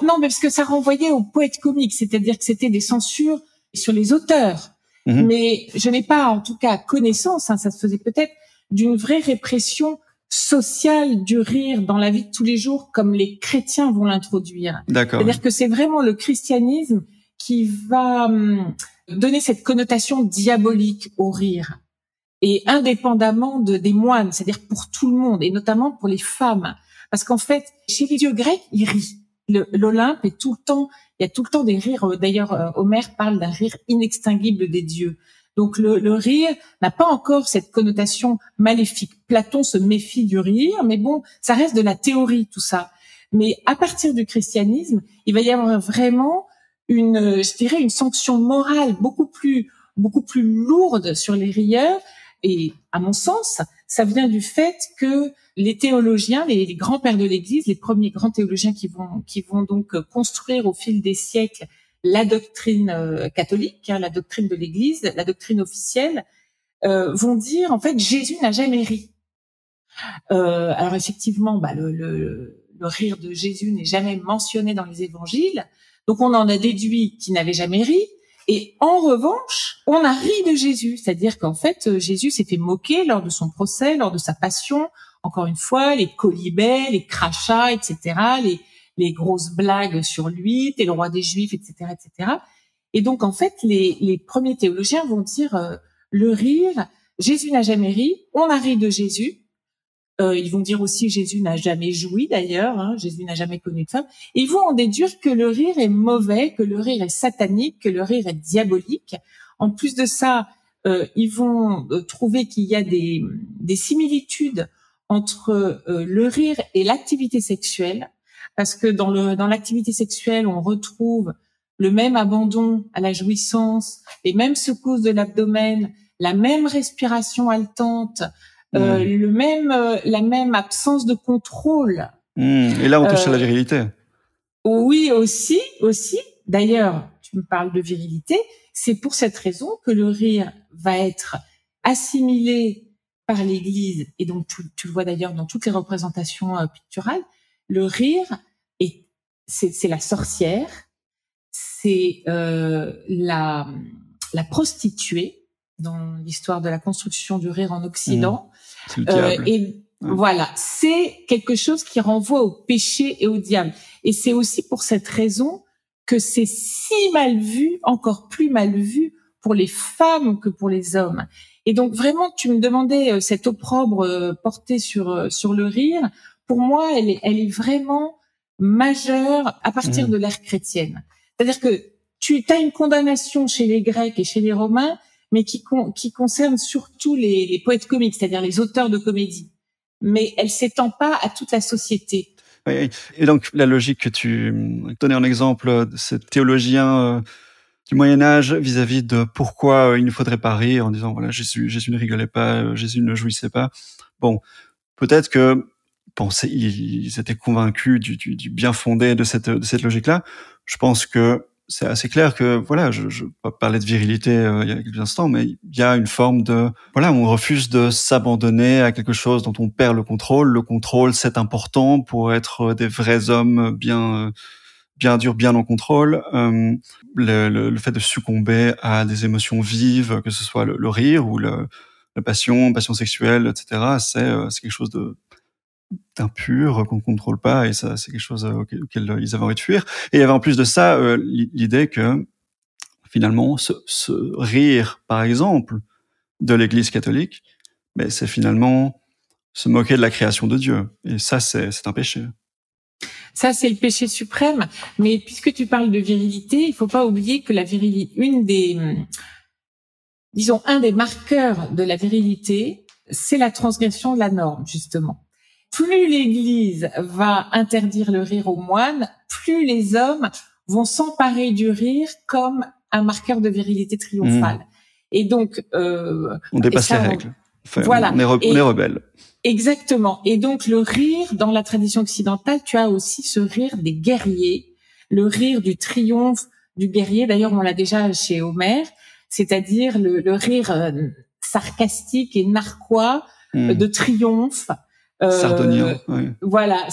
Non, mais parce que ça renvoyait aux poètes comiques, c'est-à-dire que c'était des censures sur les auteurs. Mmh. Mais je n'ai pas, en tout cas, connaissance, ça se faisait peut-être, d'une vraie répression sociale du rire dans la vie de tous les jours, comme les chrétiens vont l'introduire. D'accord. C'est-à-dire que c'est vraiment le christianisme qui va donner cette connotation diabolique au rire, et indépendamment des moines, c'est-à-dire pour tout le monde, et notamment pour les femmes. Parce qu'en fait, chez les dieux grecs, ils rient. L'Olympe est tout le temps, il y a tout le temps des rires. D'ailleurs, Homère parle d'un rire inextinguible des dieux. Donc le rire n'a pas encore cette connotation maléfique. Platon se méfie du rire, mais bon, ça reste de la théorie, tout ça. Mais à partir du christianisme, il va y avoir vraiment une sanction morale beaucoup plus lourde sur les rieurs. Et à mon sens, ça vient du fait que les théologiens, les grands-pères de l'Église, les premiers grands théologiens qui vont donc construire au fil des siècles la doctrine catholique, la doctrine de l'Église, la doctrine officielle, vont dire en fait Jésus n'a jamais ri. Alors effectivement, le rire de Jésus n'est jamais mentionné dans les évangiles, donc on en a déduit qu'il n'avait jamais ri. Et en revanche, on a ri de Jésus, c'est-à-dire qu'en fait, Jésus s'est fait moquer lors de son procès, lors de sa passion. Encore une fois, les quolibets, les crachats, etc., les grosses blagues sur lui, t'es le roi des Juifs, etc., etc. Et donc, en fait, les premiers théologiens vont dire le rire, Jésus n'a jamais ri, on a ri de Jésus. Ils vont dire aussi Jésus n'a jamais joui, d'ailleurs, Jésus n'a jamais connu de femme. Et ils vont en déduire que le rire est mauvais, que le rire est satanique, que le rire est diabolique. En plus de ça, ils vont trouver qu'il y a des similitudes entre le rire et l'activité sexuelle, parce que dans l'activité sexuelle, on retrouve le même abandon à la jouissance, les mêmes secousses de l'abdomen, la même respiration haletante, la même absence de contrôle. Et là, on touche à la virilité. Oui, aussi. D'ailleurs, tu me parles de virilité. C'est pour cette raison que le rire va être assimilé par l'Église, et donc tu le vois d'ailleurs dans toutes les représentations picturales. Le rire, c'est la sorcière, c'est la prostituée dans l'histoire de la construction du rire en Occident. C'est le diable. Voilà, c'est quelque chose qui renvoie au péché et au diable. Et c'est aussi pour cette raison que c'est si mal vu, encore plus mal vu pour les femmes que pour les hommes. Et donc vraiment, tu me demandais cet opprobre porté sur le rire. Pour moi, elle est vraiment majeure à partir de l'ère chrétienne. C'est-à-dire que tu as une condamnation chez les Grecs et chez les Romains, mais qui concerne surtout les poètes comiques, c'est-à-dire les auteurs de comédie. Mais elle s'étend pas à toute la société. Oui. Et donc, la logique que tu donnais en exemple de ce théologien du Moyen-Âge vis-à-vis de pourquoi il ne faudrait pas rire, en disant, voilà, Jésus ne rigolait pas, Jésus ne jouissait pas. Bon, peut-être que ils étaient convaincus du bien fondé de cette logique-là. Je pense que c'est assez clair que, voilà, je parlais de virilité il y a quelques instants, mais il y a une forme de, voilà, on refuse de s'abandonner à quelque chose dont on perd le contrôle. Le contrôle, c'est important pour être des vrais hommes bien durs, bien en contrôle. Le fait de succomber à des émotions vives, que ce soit le rire ou la passion sexuelle, etc., c'est quelque chose de d'impur qu'on ne contrôle pas, et ça, c'est quelque chose auquel ils avaient envie de fuir. Et il y avait en plus de ça l'idée que finalement, ce rire, par exemple, de l'Église catholique, mais c'est finalement se moquer de la création de Dieu. Et ça, c'est un péché. Ça, c'est le péché suprême. Mais puisque tu parles de virilité, il faut pas oublier que la virilité, un des marqueurs de la virilité, c'est la transgression de la norme, justement. Plus l'Église va interdire le rire aux moines, plus les hommes vont s'emparer du rire comme un marqueur de virilité triomphale. Et donc, on dépasse les règles. Enfin, voilà. On est rebelle. Exactement. Et donc, le rire, dans la tradition occidentale, tu as aussi ce rire des guerriers, le rire du triomphe du guerrier. D'ailleurs, on l'a déjà chez Homère, c'est-à-dire le rire sarcastique et narquois de triomphe. Sardonien, oui. Voilà,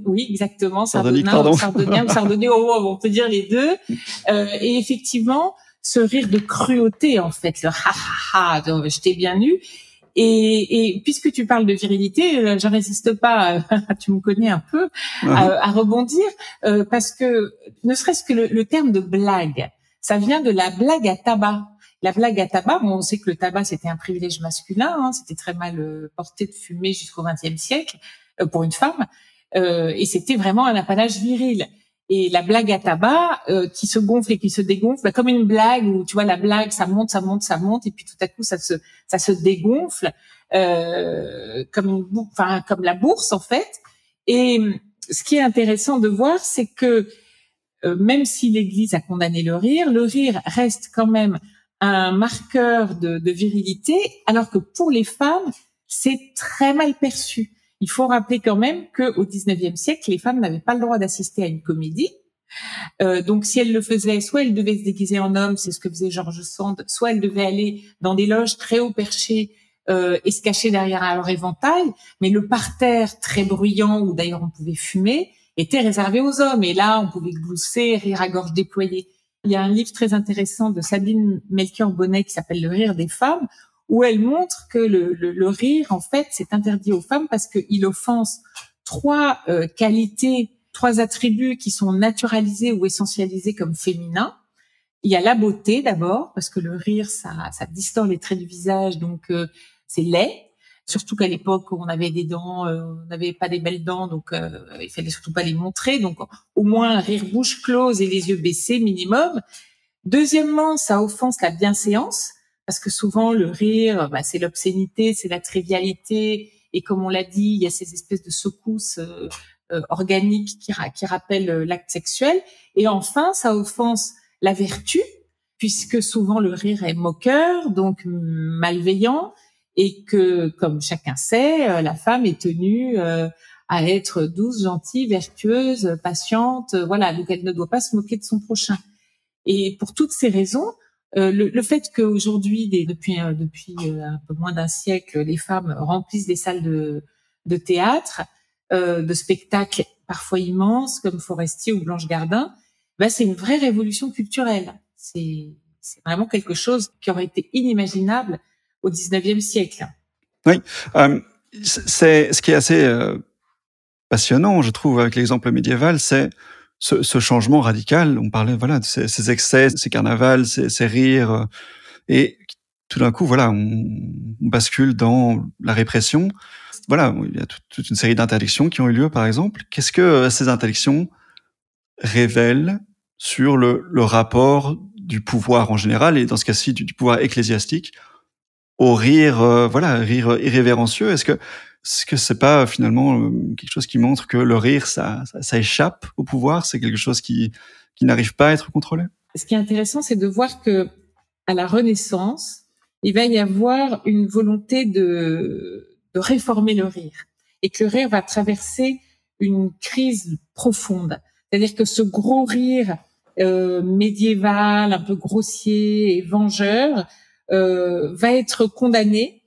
oui, exactement. Sardonien, on peut dire les deux. Et effectivement, ce rire de cruauté, en fait, le ha ha ha, je t'ai bien eu. Et puisque tu parles de virilité, je résiste pas, tu me connais un peu, à rebondir, parce que ne serait-ce que le terme de blague, ça vient de la blague à tabac. La blague à tabac, on sait que le tabac c'était un privilège masculin, c'était très mal porté de fumer jusqu'au XXe siècle pour une femme, et c'était vraiment un apanage viril. Et la blague à tabac qui se gonfle et qui se dégonfle, comme une blague où tu vois la blague ça monte, et puis tout à coup ça se dégonfle comme la bourse en fait. Et ce qui est intéressant de voir, c'est que même si l'Église a condamné le rire reste quand même un marqueur de virilité, alors que pour les femmes, c'est très mal perçu. Il faut rappeler quand même qu'au XIXe siècle, les femmes n'avaient pas le droit d'assister à une comédie. Donc, si elles le faisaient, soit elles devaient se déguiser en homme, c'est ce que faisait George Sand, soit elles devaient aller dans des loges très haut perchées et se cacher derrière leur éventail. Mais le parterre très bruyant, où d'ailleurs on pouvait fumer, était réservé aux hommes. Et là, on pouvait glousser, rire à gorge déployée. Il y a un livre très intéressant de Sabine Melchior-Bonnet qui s'appelle « Le rire des femmes », où elle montre que le rire, en fait, c'est interdit aux femmes parce qu'il offense trois qualités, trois attributs qui sont naturalisés ou essentialisés comme féminins. Il y a la beauté d'abord, parce que le rire, ça distord les traits du visage, donc c'est laid. Surtout qu'à l'époque, on avait des dents, on n'avait pas des belles dents, donc il fallait surtout pas les montrer. Donc au moins un rire bouche close et les yeux baissés minimum. Deuxièmement, ça offense la bienséance, parce que souvent le rire, c'est l'obscénité, c'est la trivialité, et comme on l'a dit, il y a ces espèces de secousses organiques qui rappellent l'acte sexuel. Et enfin, ça offense la vertu, puisque souvent le rire est moqueur, donc malveillant, et que, comme chacun sait, la femme est tenue à être douce, gentille, vertueuse, patiente, voilà, donc elle ne doit pas se moquer de son prochain. Et pour toutes ces raisons, le fait qu'aujourd'hui, depuis un peu moins d'un siècle, les femmes remplissent des salles de théâtre, de spectacles parfois immenses comme Forestier ou Blanche Gardin, c'est une vraie révolution culturelle. C'est vraiment quelque chose qui aurait été inimaginable au XIXe siècle. Oui, c'est ce qui est assez passionnant, je trouve, avec l'exemple médiéval, c'est ce changement radical. On parlait de ces excès, ces carnavals, ces rires, et tout d'un coup, on bascule dans la répression. Voilà, il y a toute une série d'interdictions qui ont eu lieu, par exemple. Qu'est-ce que ces interdictions révèlent sur le rapport du pouvoir en général, et dans ce cas-ci du pouvoir ecclésiastique, au rire, rire irrévérencieux? Est-ce que c'est pas finalement quelque chose qui montre que le rire, ça échappe au pouvoir, c'est quelque chose qui n'arrive pas à être contrôlé? Ce qui est intéressant, c'est de voir que à la Renaissance, il va y avoir une volonté de réformer le rire, et que le rire va traverser une crise profonde. C'est-à-dire que ce gros rire médiéval, un peu grossier et vengeur, va être condamné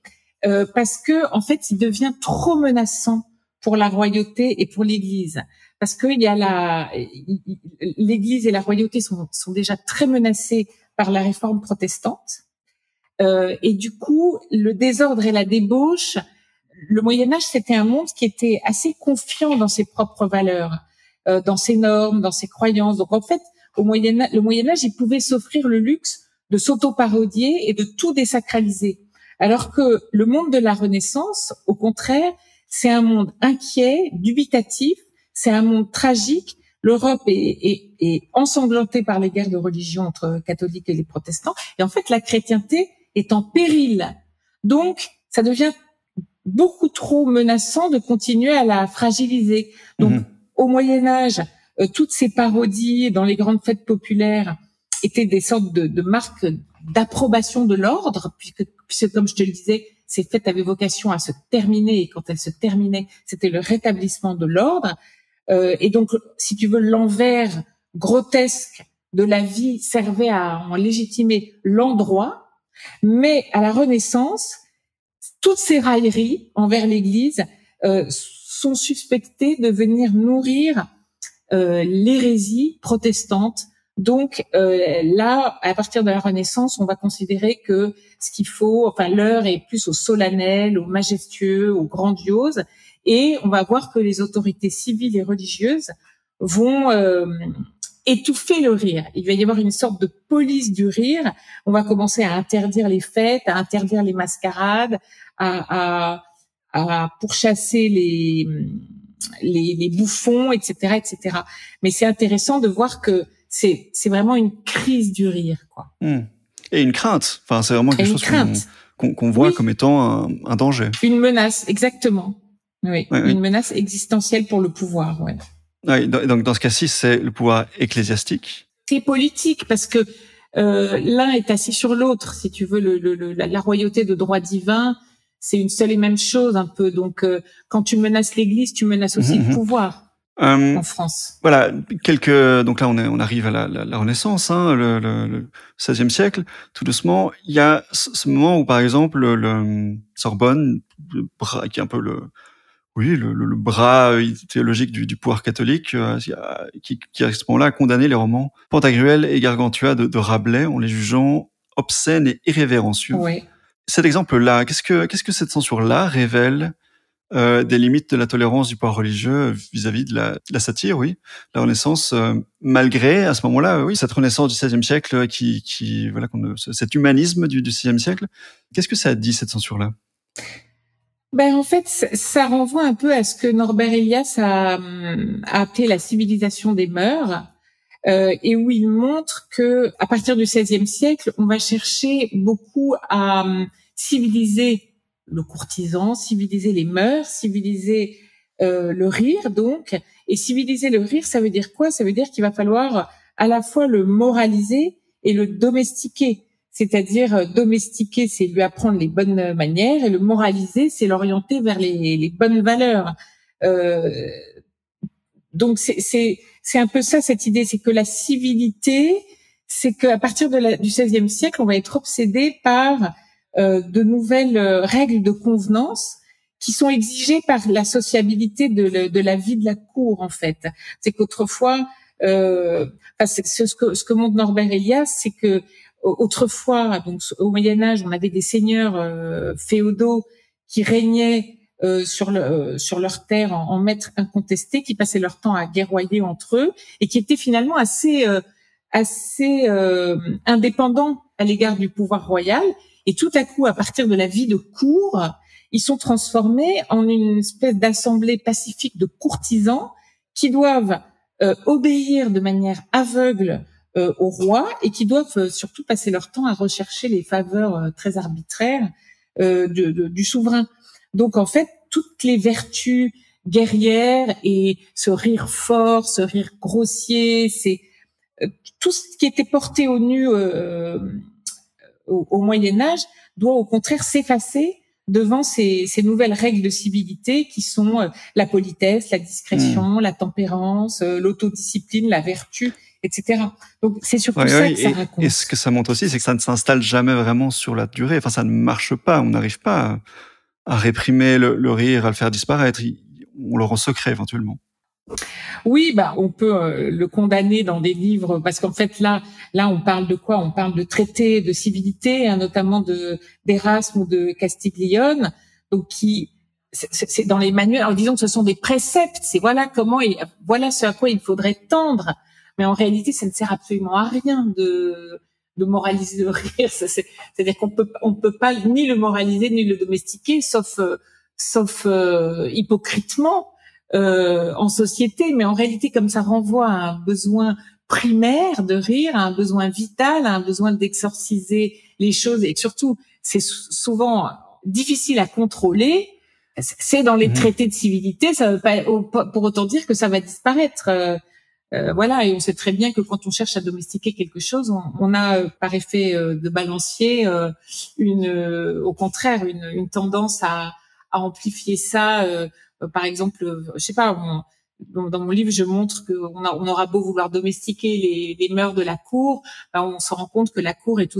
parce que en fait il devient trop menaçant pour la royauté et pour l'Église, parce que l'Église et la royauté sont déjà très menacées par la réforme protestante, et du coup le désordre et la débauche le Moyen-Âge, c'était un monde qui était assez confiant dans ses propres valeurs, dans ses normes, dans ses croyances. Donc en fait, le Moyen-Âge, il pouvait s'offrir le luxe de s'auto-parodier et de tout désacraliser. Alors que le monde de la Renaissance, au contraire, c'est un monde inquiet, dubitatif, c'est un monde tragique. L'Europe est ensanglantée par les guerres de religion entre catholiques et les protestants. Et en fait, la chrétienté est en péril. Donc, ça devient beaucoup trop menaçant de continuer à la fragiliser. Donc, au Moyen-Âge, toutes ces parodies dans les grandes fêtes populaires étaient des sortes de marques d'approbation de l'ordre, puisque comme je te le disais, ces fêtes avaient vocation à se terminer, et quand elles se terminaient, c'était le rétablissement de l'ordre. Et donc, si tu veux, l'envers grotesque de la vie servait à en légitimer l'endroit, mais à la Renaissance, toutes ces railleries envers l'Église sont suspectées de venir nourrir l'hérésie protestante. Donc là, à partir de la Renaissance, on va considérer que ce qu'il faut, enfin l'heure est plus au solennel, au majestueux, au grandiose, et on va voir que les autorités civiles et religieuses vont étouffer le rire. Il va y avoir une sorte de police du rire. On va commencer à interdire les fêtes, à interdire les mascarades, à pourchasser les bouffons, etc., etc. Mais c'est intéressant de voir que c'est vraiment une crise du rire, quoi. Et une crainte. Enfin, c'est vraiment quelque chose qu'on voit comme étant un danger. Une menace, exactement. Oui, une menace existentielle pour le pouvoir, ouais. Oui, donc dans ce cas-ci, c'est le pouvoir ecclésiastique. C'est politique parce que l'un est assis sur l'autre. Si tu veux, la royauté de droit divin, c'est une seule et même chose un peu. Donc, quand tu menaces l'Église, tu menaces aussi le pouvoir. En France. Voilà, donc là on arrive à la Renaissance, hein, le XVIe siècle, tout doucement. Il y a ce moment où, par exemple, le Sorbonne, qui est un peu le bras théologique du pouvoir catholique, qui à ce moment-là a condamné les romans Pantagruel et Gargantua de Rabelais en les jugeant obscènes et irrévérencieux. Oui. Cet exemple-là, qu'est-ce que cette censure-là révèle des limites de la tolérance du pouvoir religieux vis-à-vis de la satire, oui, la Renaissance, malgré à ce moment-là, oui, cette Renaissance du XVIe siècle voilà, cet humanisme du XVIe siècle. Qu'est-ce que ça dit, cette censure-là? Ben en fait, ça renvoie un peu à ce que Norbert Elias a appelé la civilisation des mœurs, et où il montre que à partir du XVIe siècle, on va chercher beaucoup à civiliser le courtisan, civiliser les mœurs, civiliser le rire, donc. Et civiliser le rire, ça veut dire quoi? Ça veut dire qu'il va falloir à la fois le moraliser et le domestiquer. C'est-à-dire, domestiquer, c'est lui apprendre les bonnes manières, et le moraliser, c'est l'orienter vers les bonnes valeurs. Donc, c'est un peu ça, cette idée, c'est que la civilité, c'est qu'à partir du XVIe siècle, on va être obsédé par de nouvelles règles de convenance qui sont exigées par la sociabilité de la vie de la cour, en fait. C'est qu'autrefois, ce que montre Norbert Elias, c'est que autrefois, donc au Moyen-Âge, on avait des seigneurs féodaux qui régnaient sur leurs terres en maîtres incontestés, qui passaient leur temps à guerroyer entre eux et qui étaient finalement assez indépendants à l'égard du pouvoir royal. Et tout à coup, à partir de la vie de cour, ils sont transformés en une espèce d'assemblée pacifique de courtisans qui doivent obéir de manière aveugle au roi et qui doivent surtout passer leur temps à rechercher les faveurs très arbitraires du souverain. Donc en fait, toutes les vertus guerrières et ce rire fort, ce rire grossier, c'est tout ce qui était porté au nu au Moyen-Âge doit au contraire s'effacer devant ces nouvelles règles de civilité qui sont la politesse, la discrétion, la tempérance, l'autodiscipline, la vertu, etc. Donc c'est surtout ça que ça raconte. Et ce que ça montre aussi, c'est que ça ne s'installe jamais vraiment sur la durée. Enfin, ça ne marche pas. On n'arrive pas à réprimer le rire, à le faire disparaître. On le rend secret éventuellement. Oui, on peut le condamner dans des livres, parce qu'en fait là on parle de quoi? On parle de traités de civilité, hein, notamment d'Erasme ou de Castiglione, donc qui c'est dans les manuels. Alors disons que ce sont des préceptes. C'est voilà ce à quoi il faudrait tendre. Mais en réalité, ça ne sert absolument à rien de moraliser le rire. C'est-à-dire qu'on peut pas ni le moraliser ni le domestiquer, sauf hypocritement en société. Mais en réalité, comme ça renvoie à un besoin primaire de rire, à un besoin vital, à un besoin d'exorciser les choses, et surtout, c'est souvent difficile à contrôler. C'est dans les traités de civilité, ça veut pas pour autant dire que ça va disparaître. Voilà, et on sait très bien que quand on cherche à domestiquer quelque chose, on a par effet de balancier au contraire une tendance à amplifier ça. Par exemple, je sais pas, dans mon livre, je montre on aura beau vouloir domestiquer les mœurs de la cour, on se rend compte que la cour est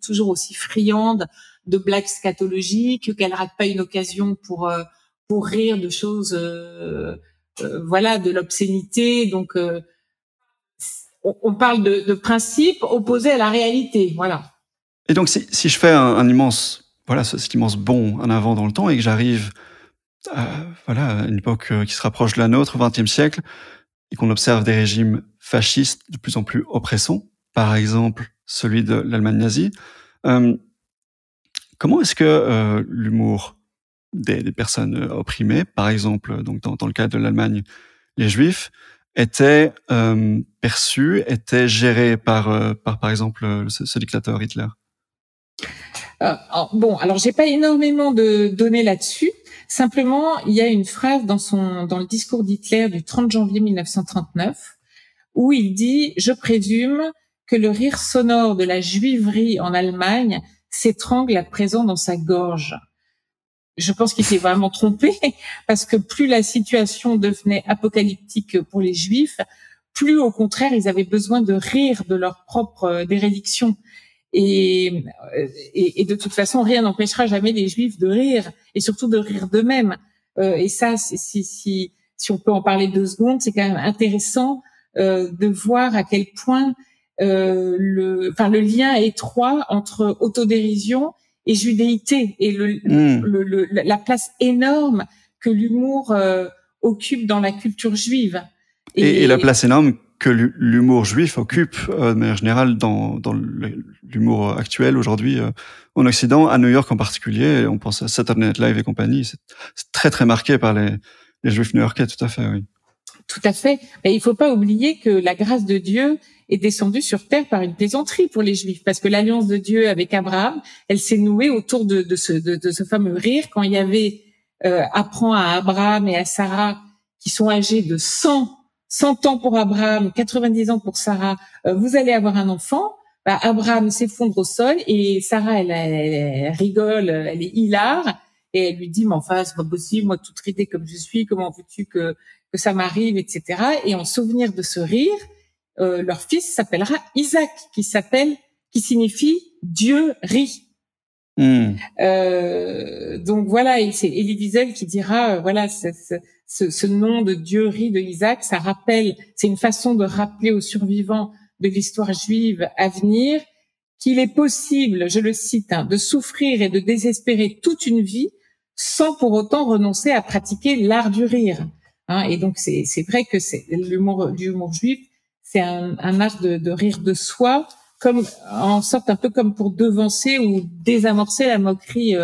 toujours aussi friande de blagues scatologiques, qu'elle rate pas une occasion pour rire de choses, de l'obscénité. Donc, on parle de principes opposés à la réalité, voilà. Et donc, si je fais un immense, cet immense bond en avant dans le temps et que j'arrive à une époque qui se rapproche de la nôtre, au XXe siècle, et qu'on observe des régimes fascistes de plus en plus oppressants, par exemple celui de l'Allemagne nazie, comment est-ce que l'humour des personnes opprimées, par exemple, donc dans le cas de l'Allemagne, les Juifs, était perçu, était géré par exemple ce dictateur Hitler? Alors j'ai pas énormément de données là-dessus. Simplement, il y a une phrase dans le discours d'Hitler du 30 janvier 1939 où il dit « Je présume que le rire sonore de la juiverie en Allemagne s'étrangle à présent dans sa gorge. » Je pense qu'il s'est vraiment trompé parce que plus la situation devenait apocalyptique pour les Juifs, plus au contraire ils avaient besoin de rire de leur propre déréliction. Et de toute façon, rien n'empêchera jamais les Juifs de rire, et surtout de rire d'eux-mêmes. Et ça, si on peut en parler 2 secondes, c'est quand même intéressant de voir à quel point le lien étroit entre autodérision et judéité, et la place énorme que l'humour occupe dans la culture juive. Et la place énorme que l'humour juif occupe de manière générale dans l'humour actuel aujourd'hui en Occident, à New York en particulier. On pense à Saturday Night Live et compagnie. C'est très très marqué par les Juifs new-yorkais, tout à fait, oui. Tout à fait. Mais il faut pas oublier que la grâce de Dieu est descendue sur terre par une plaisanterie pour les Juifs, parce que l'alliance de Dieu avec Abraham, elle s'est nouée autour de ce fameux rire quand il y avait apprend à Abraham et à Sarah qui sont âgés de 100 ans pour Abraham, 90 ans pour Sarah, vous allez avoir un enfant. Abraham s'effondre au sol et Sarah, elle rigole, elle est hilare et elle lui dit, mais enfin, c'est pas possible, moi toute ridée comme je suis, comment veux-tu que ça m'arrive, etc. Et en souvenir de ce rire, leur fils s'appellera Isaac, qui signifie Dieu rit. Donc voilà, et c'est Elie Wiesel qui dira, ce nom de Dieu rit de Isaac, c'est une façon de rappeler aux survivants de l'histoire juive à venir qu'il est possible, je le cite, de souffrir et de désespérer toute une vie sans pour autant renoncer à pratiquer l'art du rire. Et donc c'est vrai que c'est l'humour juif, c'est un art de rire de soi, comme en sorte un peu comme pour devancer ou désamorcer la moquerie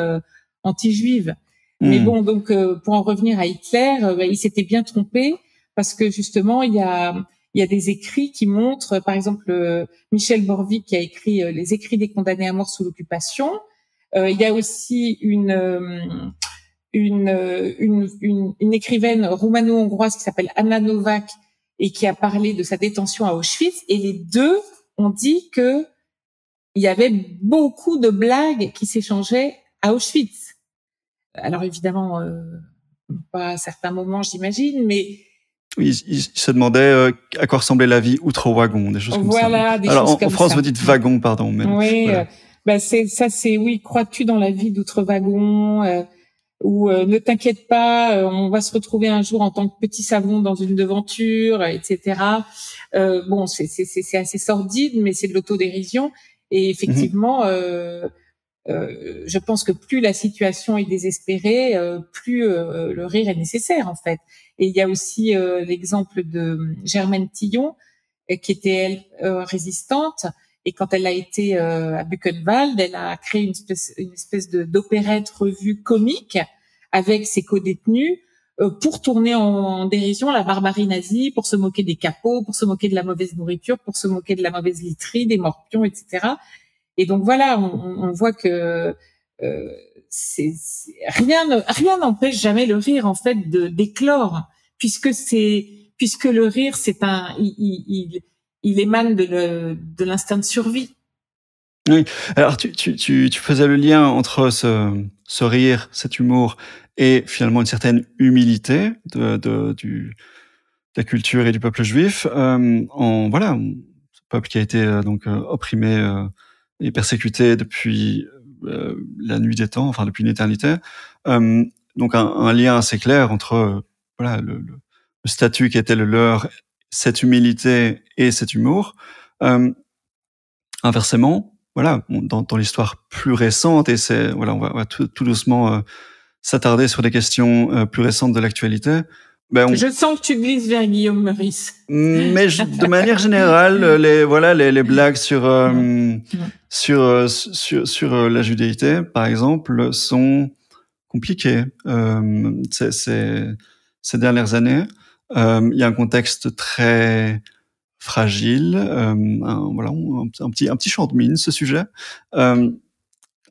anti-juive. Mais bon, donc pour en revenir à Hitler, il s'était bien trompé parce que justement il y a des écrits qui montrent, par exemple Michel Borvik qui a écrit les écrits des condamnés à mort sous l'occupation. Il y a aussi une écrivaine roumano-hongroise qui s'appelle Anna Novak et qui a parlé de sa détention à Auschwitz, et les deux ont dit que il y avait beaucoup de blagues qui s'échangeaient à Auschwitz. Alors évidemment, pas à certains moments, j'imagine, mais oui, il se demandait à quoi ressemblait la vie outre wagon, des choses comme ça. Voilà, des Alors choses comme ça. En France, vous dites wagon, pardon. Mais oui, voilà. Oui, crois-tu dans la vie d'outre wagon ou ne t'inquiète pas, on va se retrouver un jour en tant que petit savon dans une devanture, etc. Bon, c'est assez sordide, mais c'est de l'autodérision. Et effectivement, je pense que plus la situation est désespérée, plus le rire est nécessaire en fait. Et il y a aussi l'exemple de Germaine Tillon, qui était elle résistante, et quand elle a été à Buchenwald, elle a créé une espèce d'opérette revue comique avec ses co-détenus pour tourner en dérision la barbarie nazie, pour se moquer des capots, pour se moquer de la mauvaise nourriture, pour se moquer de la mauvaise literie, des morpions, etc. Et donc voilà, on voit que rien n'empêche jamais le rire en fait d'éclore, puisque le rire il émane de l'instinct de survie. Oui. Alors tu faisais le lien entre ce rire, cet humour et finalement une certaine humilité de la culture et du peuple juif, ce peuple qui a été opprimé et persécuté depuis la nuit des temps, enfin depuis une éternité. Donc un lien assez clair entre le statut qui était le leur, cette humilité et cet humour. Inversement, dans l'histoire plus récente, et on va tout doucement s'attarder sur des questions plus récentes de l'actualité. Je sens que tu glisses vers Guillaume Meurice. Mais de manière générale, les blagues sur la judéité, par exemple, sont compliquées. Ces dernières années, il y a un contexte très fragile, un petit champ de mine, ce sujet.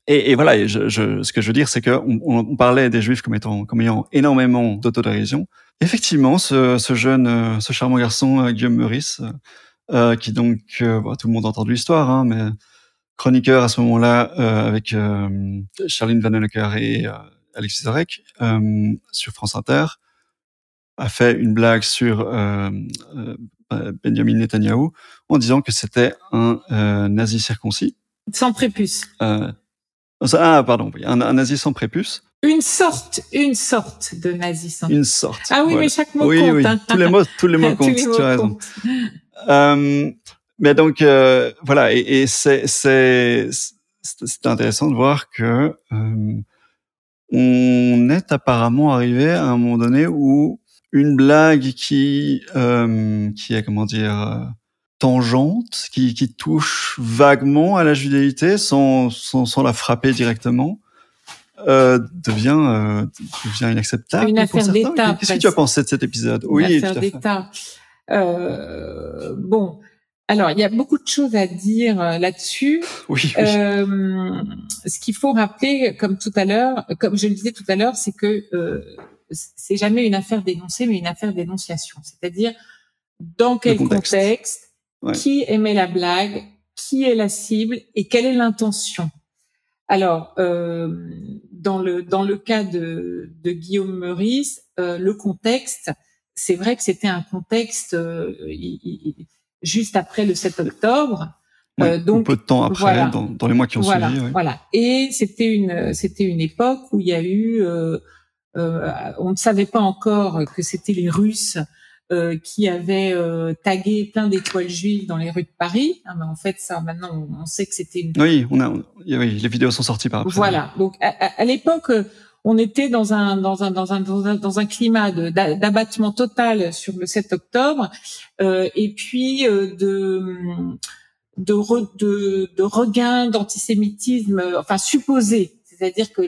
Et voilà, ce que je veux dire, c'est que on parlait des Juifs comme ayant énormément d'autodérision. Effectivement, ce charmant garçon, Guillaume Meurice, qui donc, tout le monde a entendu l'histoire, mais chroniqueur à ce moment-là, avec Charline Vanhoenacker et Alexis Sorek, sur France Inter, a fait une blague sur Benjamin Netanyahou en disant que c'était un nazi circoncis. Sans prépuce. Un nazi sans prépuce. Une sorte de nazi sans prépuce. Une sorte. Ah oui, mais chaque mot compte. Oui. Tous les mots comptent, tu as raison. Mais donc, et c'est intéressant de voir que on est apparemment arrivé à un moment donné où une blague qui est, tangente, qui touche vaguement à la judéité sans la frapper directement, devient inacceptable. Une affaire d'État. Qu'est-ce que tu as pensé de cet épisode? Une affaire d'État. Bon, alors il y a beaucoup de choses à dire là-dessus. Oui. Ce qu'il faut rappeler, comme je le disais tout à l'heure, c'est que c'est jamais une affaire dénoncée, mais une affaire d'énonciation. C'est-à-dire dans quel contexte, qui émet la blague, qui est la cible et quelle est l'intention. Alors, dans le cas de Guillaume Meurice, le contexte, c'est vrai que c'était un contexte juste après le 7 octobre. Donc peu de temps après, dans les mois qui ont suivi. Voilà. Et c'était une époque où il y a eu, on ne savait pas encore que c'était les Russes qui avaient tagué plein d'étoiles juives dans les rues de Paris. Mais en fait, ça, maintenant, on sait que c'était une... Oui, les vidéos sont sorties par après. Voilà. Donc, à l'époque, on était dans un climat d'abattement total sur le 7 octobre, et puis de regain d'antisémitisme, supposé. C'est-à-dire que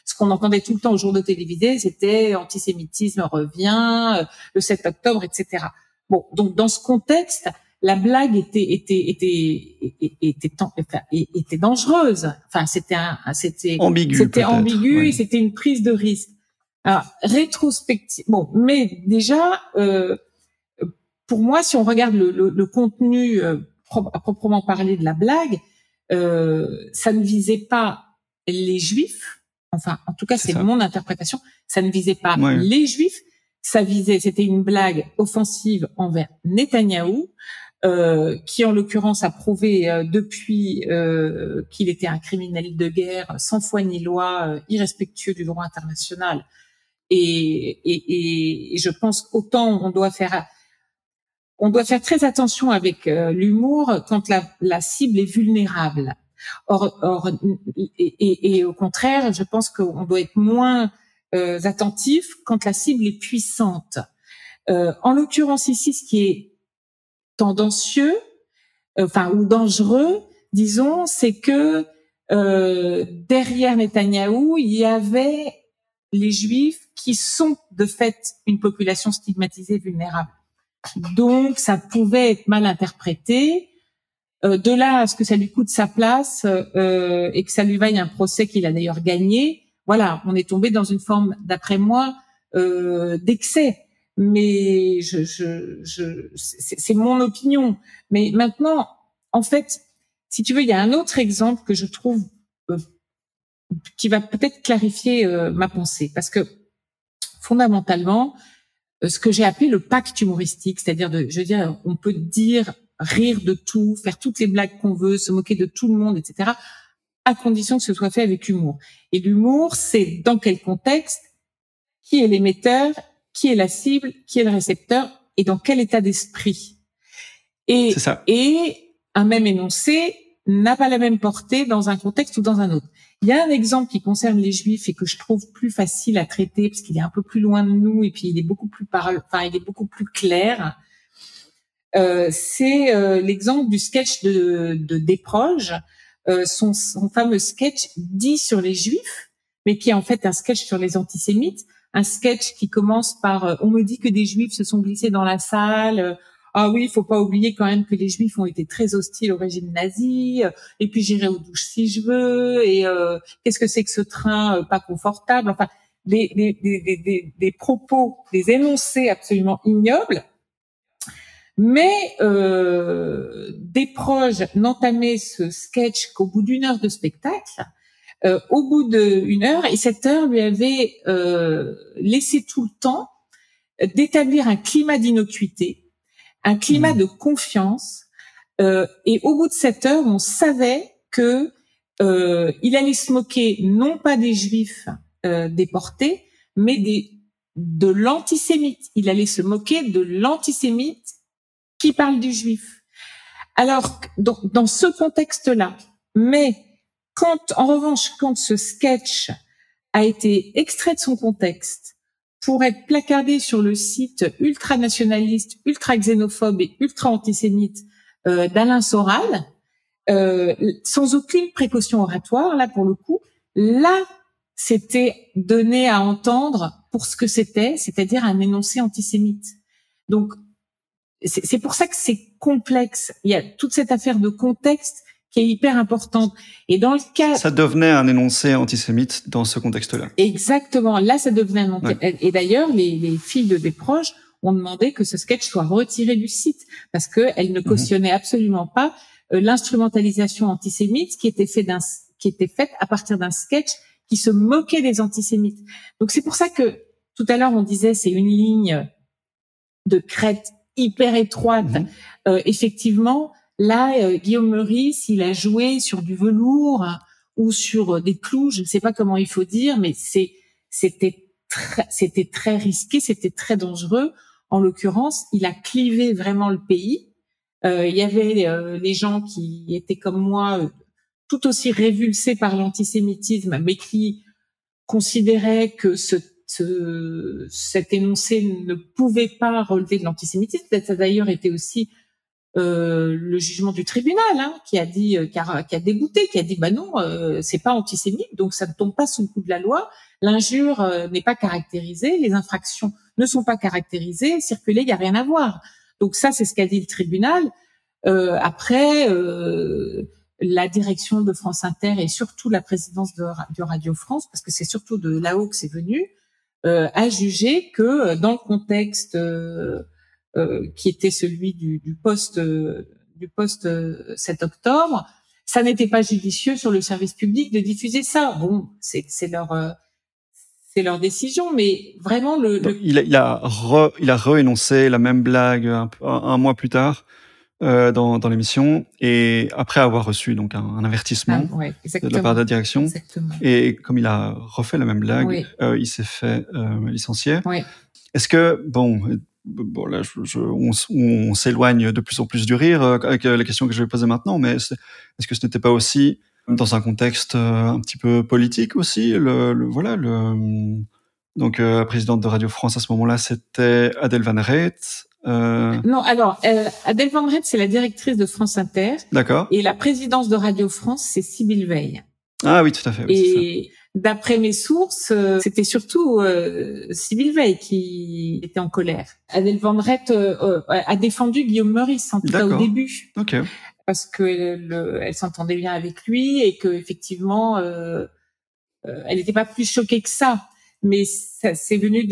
ce qu'on entendait tout le temps au journaux télévisés, c'était antisémitisme revient, le 7 octobre, etc. Bon, donc dans ce contexte, la blague était dangereuse. Enfin, c'était ambigu, et c'était une prise de risque. Alors, rétrospective. Bon, mais déjà, pour moi, si on regarde le contenu à proprement parler de la blague, ça ne visait pas les Juifs. Enfin, en tout cas, c'est mon interprétation. Ça ne visait pas les Juifs. C'était une blague offensive envers Netanyahou, qui en l'occurrence a prouvé depuis qu'il était un criminel de guerre sans foi ni loi, irrespectueux du droit international. Et je pense qu'autant on doit faire très attention avec l'humour quand la cible est vulnérable. Et au contraire, je pense qu'on doit être moins attentif quand la cible est puissante. En l'occurrence ici, ce qui est tendancieux, ou dangereux, disons, c'est que derrière Netanyahou, il y avait les Juifs qui sont de fait une population stigmatisée, vulnérable. Donc, ça pouvait être mal interprété. De là à ce que ça lui coûte sa place et que ça lui vaille un procès qu'il a d'ailleurs gagné, voilà, on est tombé dans une forme, d'après moi, d'excès. Mais c'est mon opinion. Mais maintenant, en fait, si tu veux, il y a un autre exemple que je trouve qui va peut-être clarifier ma pensée, parce que fondamentalement, ce que j'ai appelé le pacte humoristique, c'est-à-dire on peut dire, rire de tout, faire toutes les blagues qu'on veut, se moquer de tout le monde, etc., à condition que ce soit fait avec humour. Et l'humour, c'est dans quel contexte, qui est l'émetteur, qui est la cible, qui est le récepteur, et dans quel état d'esprit. Et un même énoncé n'a pas la même portée dans un contexte ou dans un autre. Il y a un exemple qui concerne les Juifs et que je trouve plus facile à traiter parce qu'il est un peu plus loin de nous et puis il est beaucoup plus il est beaucoup plus clair. C'est l'exemple du sketch de Desproges, son fameux sketch dit sur les Juifs, mais qui est en fait un sketch sur les antisémites, un sketch qui commence par on me dit que des Juifs se sont glissés dans la salle. Ah oui, il faut pas oublier quand même que les Juifs ont été très hostiles au régime nazi. Et puis j'irai aux douches si je veux. Et qu'est-ce que c'est que ce train pas confortable? Enfin, des propos, des énoncés absolument ignobles. Mais Desproges n'entamait ce sketch qu'au bout d'1 heure de spectacle. Au bout d'1 heure, et cette heure lui avait laissé tout le temps d'établir un climat d'innocuité, un climat de confiance, et au bout de 7 heures, on savait que il allait se moquer non pas des Juifs déportés, mais de l'antisémite. Il allait se moquer de l'antisémite qui parle du Juif. Alors, dans ce contexte-là, mais en revanche, quand ce sketch a été extrait de son contexte, pour être placardé sur le site ultranationaliste, ultra-xénophobe et ultra-antisémite d'Alain Soral, sans aucune précaution oratoire, là pour le coup, là c'était donné à entendre pour ce que c'était, c'est-à-dire un énoncé antisémite. Donc c'est pour ça que c'est complexe. Il y a toute cette affaire de contexte qui est hyper importante. Et dans le cas... Ça devenait un énoncé antisémite dans ce contexte-là. Exactement. Là, ça devenait un antisémite. Ouais. Et d'ailleurs, les filles de Desproges ont demandé que ce sketch soit retiré du site parce qu'elles ne cautionnaient absolument pas l'instrumentalisation antisémite qui était faite à partir d'un sketch qui se moquait des antisémites. Donc, c'est pour ça que tout à l'heure, on disait c'est une ligne de crête hyper étroite. Effectivement, là, Guillaume Meurice, il a joué sur du velours ou sur des clous, je ne sais pas comment il faut dire, mais c'était très risqué, c'était très dangereux. En l'occurrence, il a clivé vraiment le pays. Il y avait les gens qui étaient comme moi tout aussi révulsés par l'antisémitisme, mais qui considéraient que cet énoncé ne pouvait pas relever de l'antisémitisme. Ça a d'ailleurs été aussi le jugement du tribunal qui a dit qui a débouté, qui a dit bah non, c'est pas antisémite, donc ça ne tombe pas sous le coup de la loi. L'injure n'est pas caractérisée, les infractions ne sont pas caractérisées, circuler, il y a rien à voir. Donc ça, c'est ce qu'a dit le tribunal. Après, la direction de France Inter et surtout la présidence de Radio France, parce que c'est surtout de là-haut que c'est venu, a jugé que dans le contexte qui était celui du poste 7 octobre, ça n'était pas judicieux sur le service public de diffuser ça. Bon, c'est leur décision, mais vraiment il a réénoncé la même blague un mois plus tard dans l'émission, et après avoir reçu donc un avertissement de la part de la direction. Exactement. Et comme il a refait la même blague, il s'est fait licencier. Est-ce que bon là on s'éloigne de plus en plus du rire avec la question que je vais poser maintenant, mais est-ce que ce n'était pas aussi Dans un contexte un petit peu politique aussi, donc présidente de Radio France à ce moment-là, c'était Adèle Van Reet. Non, alors Adèle Van Reet, c'est la directrice de France Inter. D'accord. Et la présidence de Radio France, c'est Sybille Veil. Ah oui, tout à fait. Oui, et d'après mes sources, c'était surtout Sybille Veil qui était en colère. Adèle Van Reet a défendu Guillaume Meurice, en tout cas au début. Ok. Parce que elle s'entendait bien avec lui et que effectivement, elle n'était pas plus choquée que ça. Mais ça, c'est venu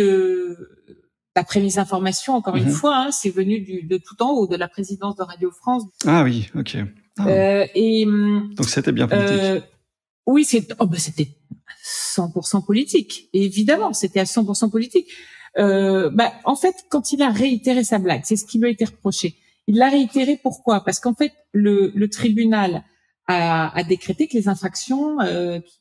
d'après mes informations, encore une fois, hein, c'est venu de tout en haut, de la présidence de Radio France. Ah oui, ok. Donc c'était bien politique. Oui, c'était 100% politique. Évidemment, c'était à 100% politique. En fait, quand il a réitéré sa blague, c'est ce qui lui a été reproché. Il l'a réitéré pourquoi? Parce qu'en fait, le tribunal a décrété que les infractions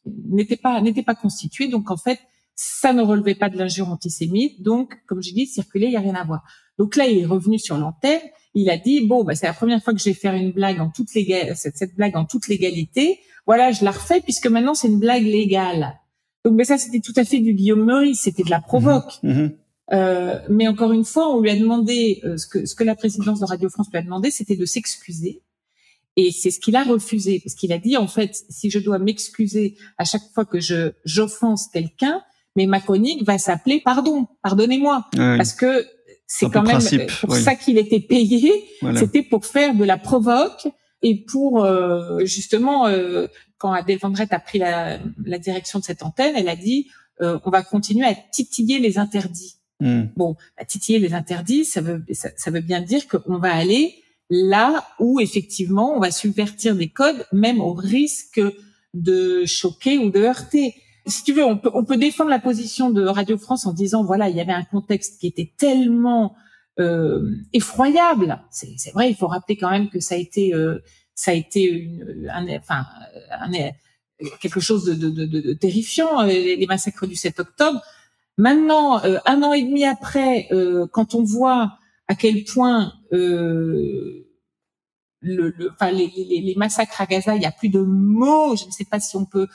n'étaient pas constituées. Donc en fait, ça ne relevait pas de l'injure antisémite. Donc, comme j'ai dit, circuler, il y a rien à voir. Donc là, il est revenu sur l'antenne. Il a dit c'est la première fois que je vais faire une blague cette blague en toute légalité. Voilà, je la refais puisque maintenant c'est une blague légale. Donc, ça c'était tout à fait du Guillaume Meurice, c'était de la provoque. Mais encore une fois, on lui a demandé ce que la présidence de Radio France lui a demandé, c'était de s'excuser. Et c'est ce qu'il a refusé, parce qu'il a dit en fait, si je dois m'excuser à chaque fois que j'offense quelqu'un, mais ma chronique va s'appeler pardonnez-moi, parce que c'est quand même pour ça qu'il était payé. Voilà. C'était pour faire de la provoque et pour justement quand Adèle Van Reet a pris la direction de cette antenne, elle a dit on va continuer à titiller les interdits. Bon, titiller les interdits, ça veut bien dire qu'on va aller là où effectivement on va subvertir des codes, même au risque de choquer ou de heurter. Si tu veux, on peut défendre la position de Radio France en disant voilà, il y avait un contexte qui était tellement effroyable. C'est vrai, il faut rappeler quand même que ça a été quelque chose de terrifiant, les massacres du 7 octobre. Maintenant, 1 an et demi après, quand on voit à quel point les massacres à Gaza, il y a plus de mots. Je ne sais pas si on peut.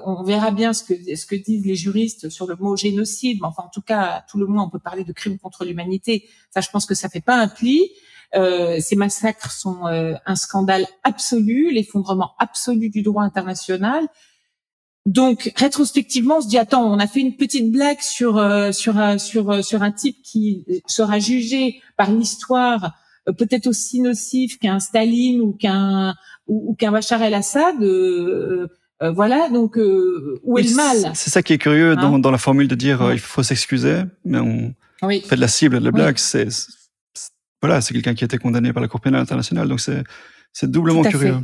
On verra bien ce que disent les juristes sur le mot génocide, mais enfin en tout cas, à tout le moins, on peut parler de crimes contre l'humanité. Ça, je pense que ça fait pas un pli. Ces massacres sont un scandale absolu, l'effondrement absolu du droit international. Donc, rétrospectivement, on se dit attends, on a fait une petite blague sur un type qui sera jugé par l'histoire peut-être aussi nocif qu'un Staline ou qu'un Bachar el-Assad. Voilà, donc où est le mal? C'est ça qui est curieux dans la formule de dire il faut s'excuser, mais on fait de la cible de la blague. C'est quelqu'un qui a été condamné par la Cour pénale internationale, donc c'est doublement curieux.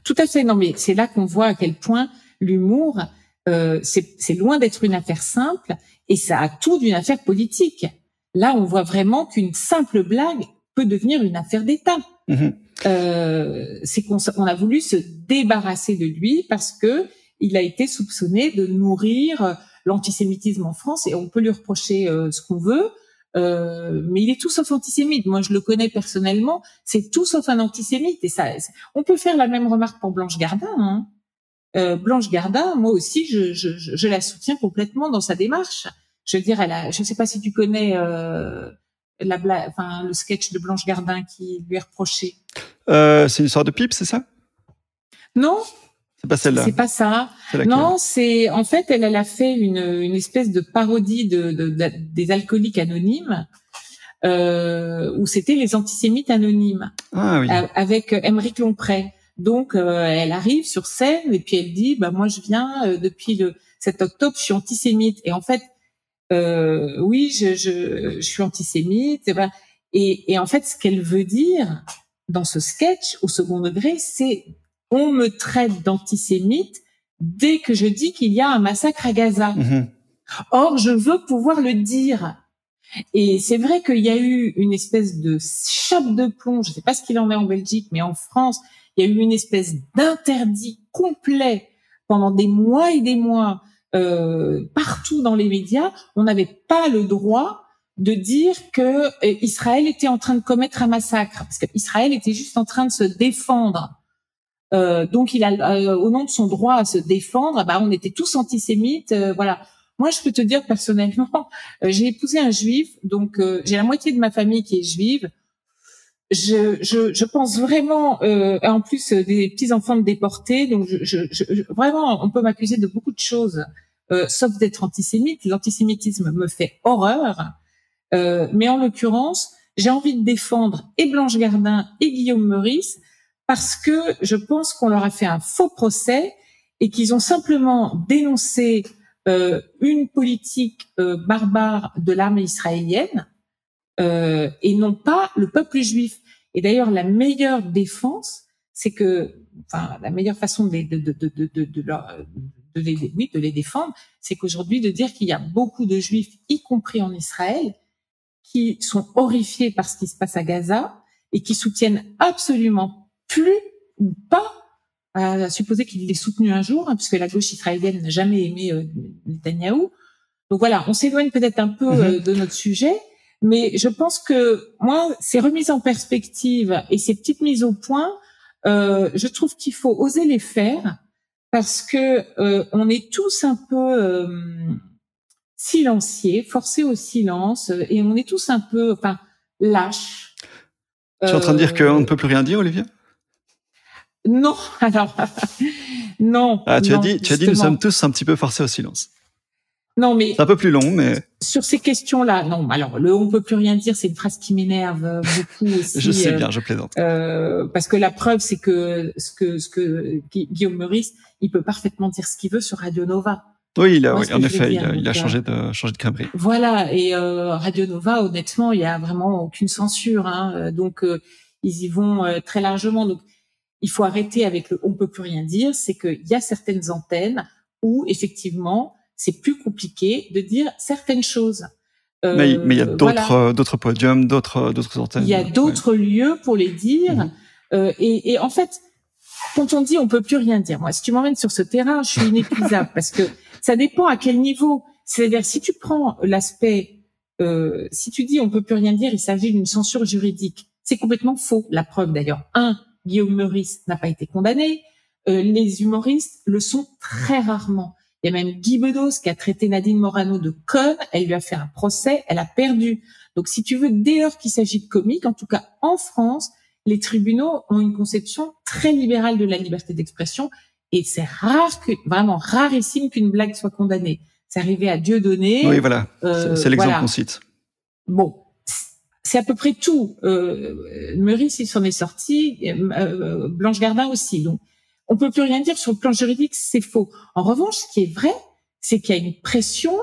Tout à fait. Non, mais c'est là qu'on voit à quel point l'humour, c'est loin d'être une affaire simple, et ça a tout d'une affaire politique. Là, on voit vraiment qu'une simple blague peut devenir une affaire d'État. C'est qu'on a voulu se débarrasser de lui parce que il a été soupçonné de nourrir l'antisémitisme en France, et on peut lui reprocher ce qu'on veut, mais il est tout sauf antisémite. Moi, je le connais personnellement, c'est tout sauf un antisémite. Et ça, on peut faire la même remarque pour Blanche Gardin. Blanche Gardin, moi aussi, je la soutiens complètement dans sa démarche. Je veux dire, je ne sais pas si tu connais le sketch de Blanche Gardin qui lui est reproché. C'est une sorte de pipe, c'est ça? Non. C'est pas celle-là. C'est pas ça. Non, c'est en fait elle a fait une espèce de parodie des alcooliques anonymes où c'était les antisémites anonymes. Ah oui. Avec Aymeric Longpré. Donc elle arrive sur scène et puis elle dit moi je viens depuis le 7 octobre, je suis antisémite, et en fait oui, je suis antisémite, et en fait ce qu'elle veut dire dans ce sketch au second degré, c'est on me traite d'antisémite dès que je dis qu'il y a un massacre à Gaza. Or, je veux pouvoir le dire. Et c'est vrai qu'il y a eu une espèce de chape de plomb, je ne sais pas ce qu'il en est en Belgique, mais en France, il y a eu une espèce d'interdit complet pendant des mois et des mois partout dans les médias. On n'avait pas le droit de dire que Israël était en train de commettre un massacre, parce qu'Israël était juste en train de se défendre. Donc il a, au nom de son droit à se défendre, bah on était tous antisémites, voilà. Moi, je peux te dire personnellement, j'ai épousé un juif, donc j'ai la moitié de ma famille qui est juive. Je pense vraiment, en plus des petits enfants de déportés, donc vraiment, on peut m'accuser de beaucoup de choses, sauf d'être antisémite. L'antisémitisme me fait horreur, mais en l'occurrence, j'ai envie de défendre et Blanche Gardin et Guillaume Meurice parce que je pense qu'on leur a fait un faux procès et qu'ils ont simplement dénoncé une politique barbare de l'armée israélienne et non pas le peuple juif. Et d'ailleurs, la meilleure défense, c'est que, enfin, la meilleure façon de les défendre, c'est qu'aujourd'hui de dire qu'il y a beaucoup de juifs, y compris en Israël, qui sont horrifiés par ce qui se passe à Gaza et qui soutiennent absolument plus ou pas, à supposer qu'il l'ait soutenu un jour, hein, puisque la gauche israélienne n'a jamais aimé Netanyahou. Donc voilà, on s'éloigne peut-être un peu de notre sujet, mais je pense que moi, ces remises en perspective et ces petites mises au point, je trouve qu'il faut oser les faire parce que on est tous un peu silencieux, forcés au silence, et on est tous un peu, enfin, lâches. Tu es en train de dire qu'on ne peut plus rien dire, Olivia ? Non, alors non. Ah, tu non, as dit, nous sommes tous un petit peu forcés au silence. Non, mais c'est un peu plus long, mais sur ces questions-là, non. Alors, on peut plus rien dire, c'est une phrase qui m'énerve beaucoup aussi. Je sais bien, je plaisante. Parce que la preuve, c'est que ce que Guillaume Meurice, il peut parfaitement dire ce qu'il veut sur Radio Nova. Oui, en effet, il a changé de crèmerie. Voilà, et Radio Nova, honnêtement, il y a vraiment aucune censure, hein. Donc ils y vont très largement. Donc il faut arrêter avec le on peut plus rien dire. C'est qu'il y a certaines antennes où effectivement c'est plus compliqué de dire certaines choses. Mais il y a d'autres podiums, d'autres antennes. Il y a d'autres lieux pour les dire. Et en fait, quand on dit on peut plus rien dire, moi, si tu m'emmènes sur ce terrain, je suis inépuisable parce que ça dépend à quel niveau. C'est-à-dire, si tu prends l'aspect, si tu dis on peut plus rien dire, il s'agit d'une censure juridique. C'est complètement faux. La preuve d'ailleurs. Guillaume Meurice n'a pas été condamné. Les humoristes le sont très rarement. Il y a même Guy Bedos qui a traité Nadine Morano de conne. Elle lui a fait un procès. Elle a perdu. Donc, si tu veux, dès lors qu'il s'agit de comiques, en tout cas en France, les tribunaux ont une conception très libérale de la liberté d'expression et c'est vraiment rarissime qu'une blague soit condamnée. C'est arrivé à Dieudonné. Oui, voilà. C'est l'exemple qu'on cite. Bon. C'est à peu près tout. Meurice, il s'en est sorti. Blanche Gardin aussi. Donc, on peut plus rien dire sur le plan juridique, c'est faux. En revanche, ce qui est vrai, c'est qu'il y a une pression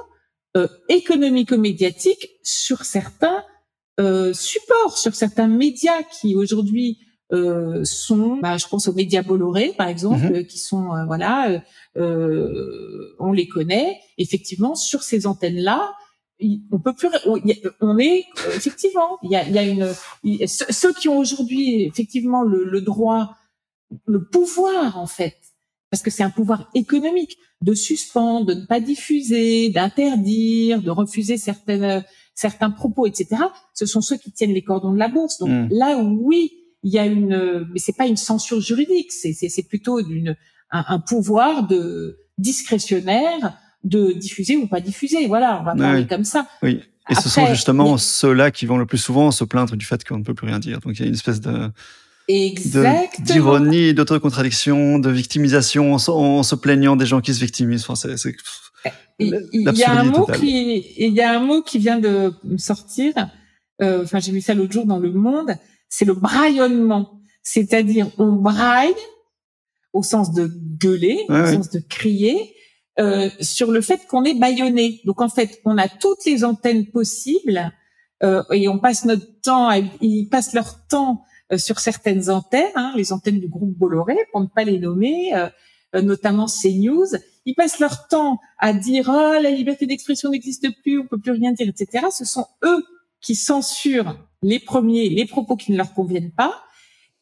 économico-médiatique sur certains supports, sur certains médias qui aujourd'hui sont, je pense aux médias Bolloré par exemple, qui sont on les connaît. Effectivement, sur ces antennes-là, on peut plus, on est effectivement, il y a ceux qui ont aujourd'hui effectivement le droit, le pouvoir en fait, parce que c'est un pouvoir économique de suspendre, de ne pas diffuser, d'interdire, de refuser certains propos, etc. Ce sont ceux qui tiennent les cordons de la bourse. Donc là où oui, il y a mais c'est pas une censure juridique, c'est plutôt un pouvoir discrétionnaire de diffuser ou pas diffuser. Voilà, on va parler comme ça. Oui. Et après, ce sont justement ceux-là qui vont le plus souvent se plaindre du fait qu'on ne peut plus rien dire. Donc il y a une espèce d'ironie, d'autocontradiction, de victimisation en se plaignant des gens qui se victimisent. Enfin, il y a un mot qui vient de sortir. J'ai vu ça l'autre jour dans Le Monde. C'est le braillonnement. C'est-à-dire, on braille au sens de gueuler, au sens de crier, sur le fait qu'on est bâillonné. Donc en fait, on a toutes les antennes possibles et on passe notre temps, ils passent leur temps sur certaines antennes, les antennes du groupe Bolloré, pour ne pas les nommer, notamment CNews. Ils passent leur temps à dire la liberté d'expression n'existe plus, on peut plus rien dire, etc. Ce sont eux qui censurent les propos qui ne leur conviennent pas,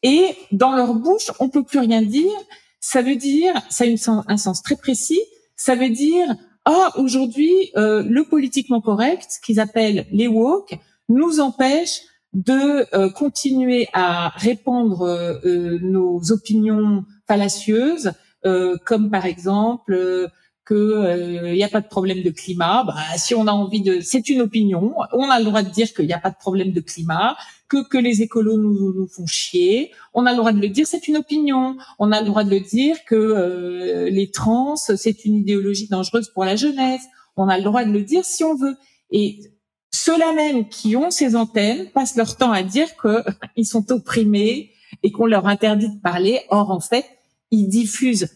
et dans leur bouche, on peut plus rien dire. Ça veut dire, ça a un sens très précis. Ça veut dire, aujourd'hui, le politiquement correct, qu'ils appellent les woke, nous empêche de continuer à répandre nos opinions fallacieuses, comme par exemple que y a pas de problème de climat. Si on a envie c'est une opinion, on a le droit de dire qu'il n'y a pas de problème de climat, que les écolos nous font chier. On a le droit de le dire, c'est une opinion. On a le droit de le dire que les trans, c'est une idéologie dangereuse pour la jeunesse. On a le droit de le dire si on veut. Et ceux-là même qui ont ces antennes passent leur temps à dire qu'ils sont opprimés et qu'on leur interdit de parler. Or, en fait, ils diffusent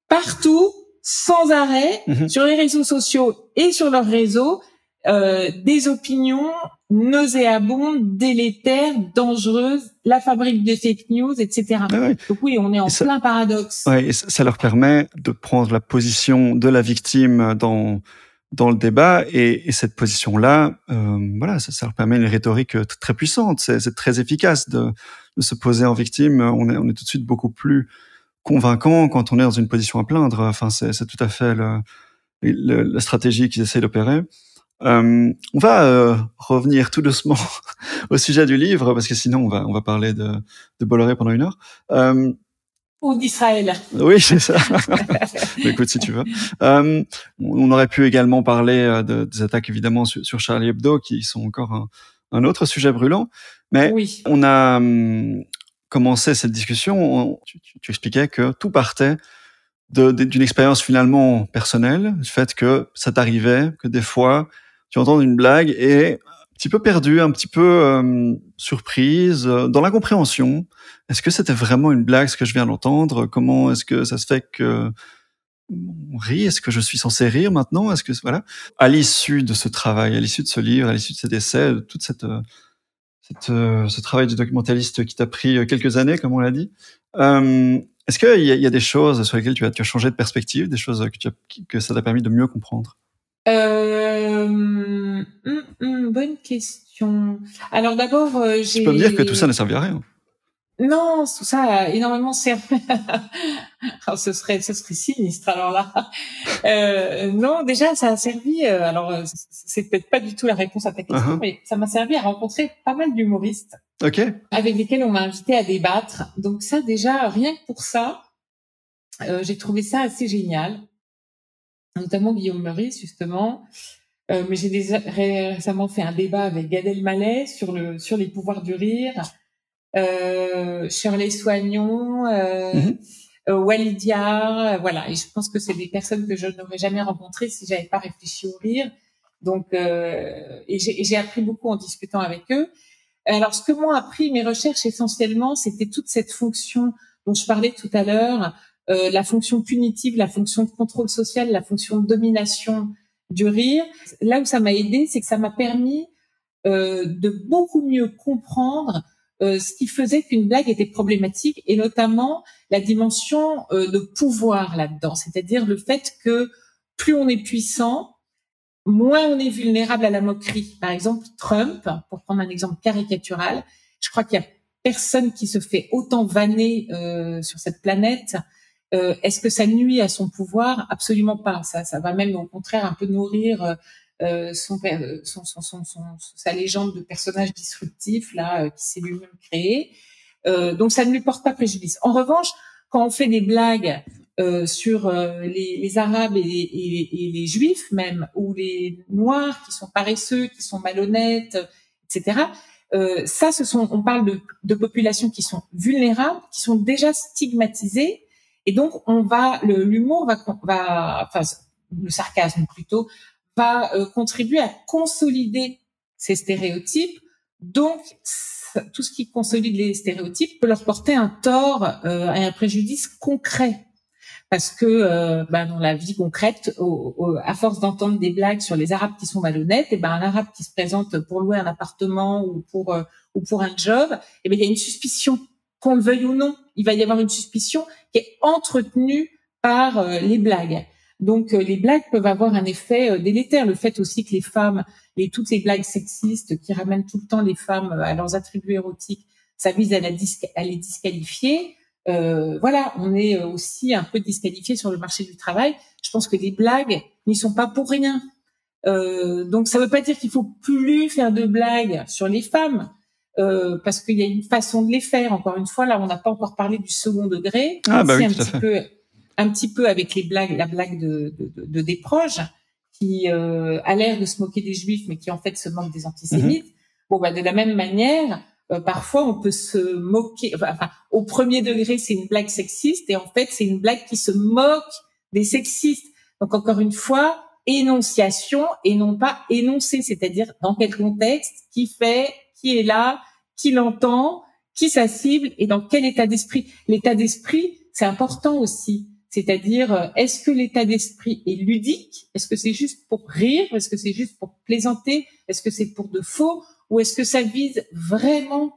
partout, sans arrêt, sur les réseaux sociaux et sur leurs réseaux, des opinions nauséabondes, délétères, dangereuses, la fabrique de fake news, etc. Ah ouais. Donc oui, on est en plein paradoxe. Ouais, et ça leur permet de prendre la position de la victime dans le débat, et cette position-là, voilà, ça leur permet une rhétorique très puissante. C'est très efficace de se poser en victime. On est tout de suite beaucoup plus convaincant quand on est dans une position à plaindre. Enfin, c'est tout à fait la stratégie qu'ils essaient d'opérer. On va revenir tout doucement au sujet du livre, parce que sinon on va parler de Bolloré pendant 1 heure. Ou d'Israël. Oui, c'est ça. Écoute, si tu veux. On aurait pu également parler des attaques, évidemment, sur Charlie Hebdo, qui sont encore un autre sujet brûlant. Mais oui. On a commencé cette discussion, tu expliquais que tout partait d'une expérience finalement personnelle, du fait que ça t'arrivait, que des fois, tu entends une blague et un petit peu perdue, un petit peu surprise, dans l'incompréhension. Est-ce que c'était vraiment une blague, ce que je viens d'entendre? Comment est-ce que ça se fait que on rit? Est-ce que je suis censé rire maintenant? Est-ce que voilà? À l'issue de ce travail, à l'issue de ce livre, à l'issue de cet essai, de toute ce travail de documentaliste qui t'a pris quelques années, comme on l'a dit, est-ce qu'il y a des choses sur lesquelles tu as changé de perspective, des choses que ça t'a permis de mieux comprendre? Bonne question. Alors d'abord, Tu peux me dire que tout ça ne servait à rien. Non, tout ça a énormément servi. Alors ce serait sinistre. Alors là, non, déjà ça a servi. Alors c'est peut-être pas du tout la réponse à ta question, mais ça m'a servi à rencontrer pas mal d'humoristes, avec lesquels on m'a invité à débattre. Donc ça déjà, rien que pour ça, j'ai trouvé ça assez génial. Notamment Guillaume Meurice, justement. Mais j'ai récemment fait un débat avec Gad Elmaleh sur les pouvoirs du rire. Shirley Soignon, Walidia, voilà. Et je pense que c'est des personnes que je n'aurais jamais rencontrées si j'avais pas réfléchi au rire. Donc, et j'ai appris beaucoup en discutant avec eux. Alors, ce que m'ont appris mes recherches essentiellement, c'était toute cette fonction dont je parlais tout à l'heure, la fonction punitive, la fonction de contrôle social, la fonction de domination du rire. Là où ça m'a aidé, c'est que ça m'a permis de beaucoup mieux comprendre ce qui faisait qu'une blague était problématique, et notamment la dimension de pouvoir là-dedans, c'est-à-dire le fait que plus on est puissant, moins on est vulnérable à la moquerie. Par exemple, Trump, pour prendre un exemple caricatural, je crois qu'il y a personne qui se fait autant vanner sur cette planète. Est-ce que ça nuit à son pouvoir? Absolument pas. Ça va même au contraire un peu nourrir sa légende de personnage disruptif là qui s'est lui-même créé. Donc ça ne lui porte pas préjudice. En revanche, quand on fait des blagues sur les Arabes et les Juifs même, ou les Noirs qui sont paresseux, qui sont malhonnêtes, etc. Ça, on parle de populations qui sont vulnérables, qui sont déjà stigmatisées, et donc l'humour enfin le sarcasme plutôt, va contribuer à consolider ces stéréotypes. Donc, tout ce qui consolide les stéréotypes peut leur porter un tort, un préjudice concret. Parce que dans la vie concrète, à force d'entendre des blagues sur les Arabes qui sont malhonnêtes, un Arabe qui se présente pour louer un appartement ou pour un job, il y a une suspicion, qu'on le veuille ou non. Il va y avoir une suspicion qui est entretenue par les blagues. Donc, les blagues peuvent avoir un effet délétère. Le fait aussi que les femmes, toutes ces blagues sexistes qui ramènent tout le temps les femmes à leurs attributs érotiques, ça vise à les disqualifier. Voilà, on est aussi un peu disqualifié sur le marché du travail. Je pense que les blagues n'y sont pas pour rien. Donc, ça ne veut pas dire qu'il faut plus faire de blagues sur les femmes, parce qu'il y a une façon de les faire. Encore une fois, là, on n'a pas encore parlé du second degré. Ah bah oui, tout à fait. Un petit peu avec la blague de Desproges, qui a l'air de se moquer des Juifs, mais qui en fait se moque des antisémites. Bon, bah de la même manière, parfois on peut se moquer. Enfin, au premier degré, c'est une blague sexiste, et en fait, c'est une blague qui se moque des sexistes. Donc encore une fois, énonciation et non pas énoncer, c'est-à-dire dans quel contexte, qui fait, qui est là, qui l'entend, qui sa cible et dans quel état d'esprit. L'état d'esprit, c'est important aussi. C'est-à-dire, est-ce que l'état d'esprit est ludique? Est-ce que c'est juste pour rire? Est-ce que c'est juste pour plaisanter? Est-ce que c'est pour de faux? Ou est-ce que ça vise vraiment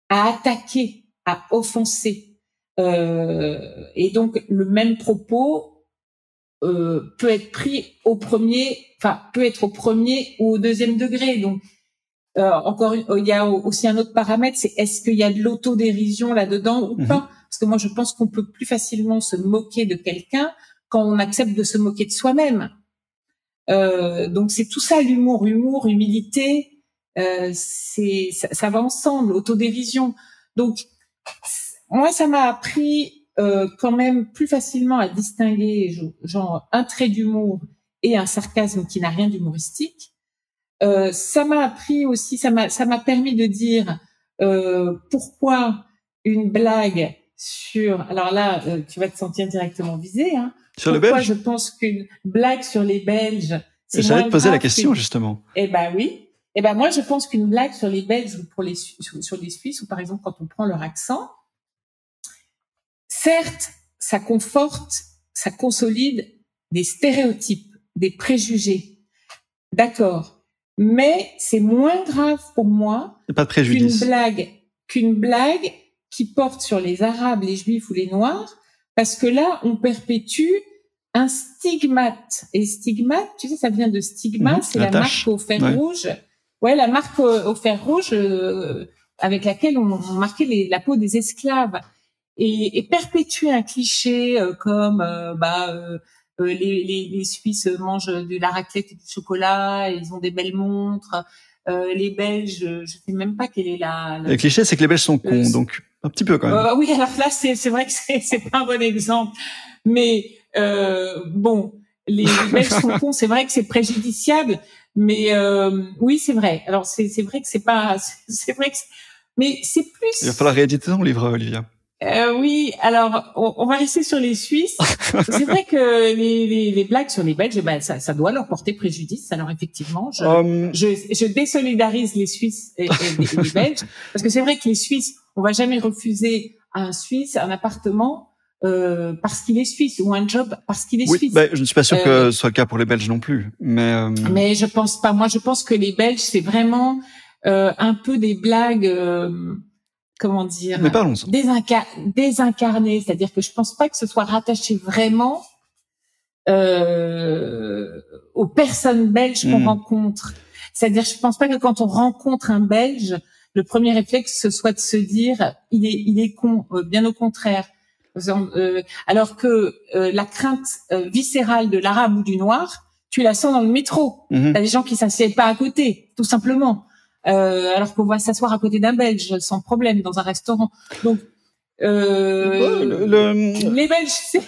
à attaquer, à offenser? Et donc, le même propos peut être pris peut être au premier ou au deuxième degré. Donc, il y a aussi un autre paramètre, c'est est-ce qu'il y a de l'autodérision là-dedans ou pas? Parce que moi, je pense qu'on peut plus facilement se moquer de quelqu'un quand on accepte de se moquer de soi-même. Donc c'est tout ça, l'humour, humilité, ça va ensemble, autodérision. Donc moi, ça m'a appris quand même plus facilement à distinguer genre un trait d'humour et un sarcasme qui n'a rien d'humoristique. Ça m'a appris aussi, ça m'a permis de dire pourquoi une blague alors là, tu vas te sentir directement visé, hein. Sur les Belges? Je pense qu'une blague sur les Belges, c'est moins J'allais te poser la question, que... justement. Eh ben oui. Eh ben moi, je pense qu'une blague sur les Belges ou sur les Suisses, ou par exemple quand on prend leur accent, certes, ça conforte, ça consolide des stéréotypes, des préjugés. D'accord. Mais c'est moins grave pour moi pas de préjudice. qu'une blague qui porte sur les Arabes, les Juifs ou les Noirs, parce que là, on perpétue un stigmate. Et stigmate, tu sais, ça vient de stigma, c'est la marque au fer rouge. Ouais, la marque au fer rouge avec laquelle on marquait la peau des esclaves. Et perpétuer un cliché comme les Suisses mangent de la raclette et du chocolat, et ils ont des belles montres. Les Belges, je sais même pas quelle est Le cliché, c'est que les Belges sont cons, donc un petit peu quand même. Oui, alors là, c'est vrai que c'est pas un bon exemple, mais bon, les Belges sont cons, c'est vrai que c'est préjudiciable, mais oui, c'est vrai. Alors c'est vrai que c'est vrai que mais c'est plus. Il va falloir rééditer ton livre, Olivia. Oui, alors on va rester sur les Suisses. C'est vrai que les blagues sur les Belges, ben ça doit leur porter préjudice. Alors effectivement, je désolidarise les Suisses et les Belges, parce que c'est vrai que les Suisses, on va jamais refuser à un Suisse un appartement parce qu'il est suisse, ou un job parce qu'il est suisse. Ben, je ne suis pas sûr que ce soit le cas pour les Belges non plus, mais je pense pas. Moi, je pense que les Belges, c'est vraiment un peu des blagues. Comment dire, mais parlons-en. Désincarné, c'est-à-dire que je pense pas que ce soit rattaché vraiment aux personnes belges qu'on rencontre. C'est-à-dire, je pense pas que quand on rencontre un Belge, le premier réflexe ce soit de se dire il est con. Bien au contraire. Alors que la crainte viscérale de l'arabe ou du noir, tu la sens dans le métro. T'as des gens qui s'assiedent pas à côté, tout simplement. Alors qu'on va s'asseoir à côté d'un Belge sans problème dans un restaurant. Donc les Belges, c'est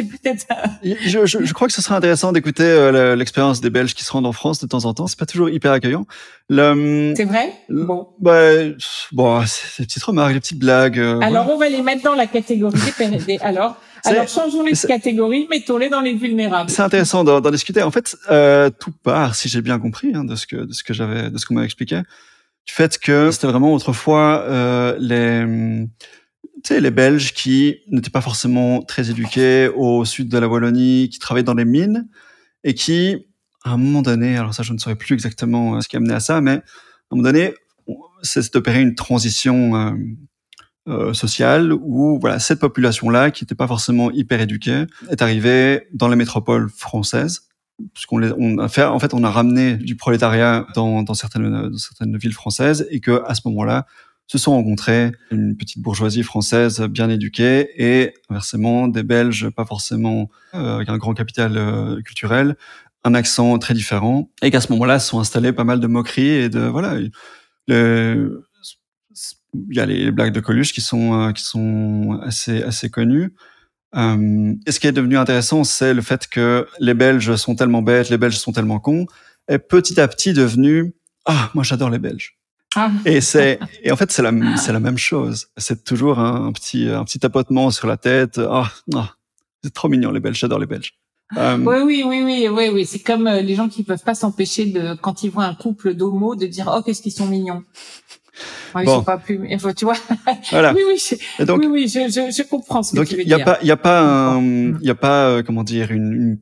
peut-être. Je crois que ce serait intéressant d'écouter l'expérience des Belges qui se rendent en France de temps en temps. C'est pas toujours hyper accueillant. C'est vrai. Bon. C'est des petites remarques, des petites blagues. Alors on va les mettre dans la catégorie des. Alors changeons-les de catégorie, mettons-les dans les vulnérables. C'est intéressant d'en discuter. En fait, tout part, si j'ai bien compris, de ce qu'on m'a expliqué, du fait que c'était vraiment autrefois les Belges qui n'étaient pas forcément très éduqués au sud de la Wallonie, qui travaillaient dans les mines et qui, à un moment donné, alors ça je ne saurais plus exactement ce qui a mené à ça, mais à un moment donné, c'est d'opérer une transition sociale où voilà, cette population-là, qui n'était pas forcément hyper éduquée, est arrivée dans les métropoles françaises, puisqu'on a ramené du prolétariat dans certaines villes françaises, et que à ce moment-là se sont rencontrés une petite bourgeoisie française bien éduquée et inversement des Belges pas forcément avec un grand capital culturel, un accent très différent, et qu'à ce moment-là se sont installés pas mal de moqueries et de voilà il y a les blagues de Coluche qui sont assez connues. Et ce qui est devenu intéressant, c'est le fait que les Belges sont tellement bêtes, les Belges sont tellement cons, est petit à petit devenu moi j'adore les Belges. Ah. Et en fait c'est la même chose. C'est toujours un petit tapotement sur la tête. C'est trop mignon les Belges, j'adore les Belges. Oui. C'est comme les gens qui peuvent pas s'empêcher de, quand ils voient un couple d'homos, de dire qu'est-ce qu'ils sont mignons. Ils sont pas plus, tu vois. Voilà. Je comprends ce que tu veux dire. Donc il y a pas comment dire une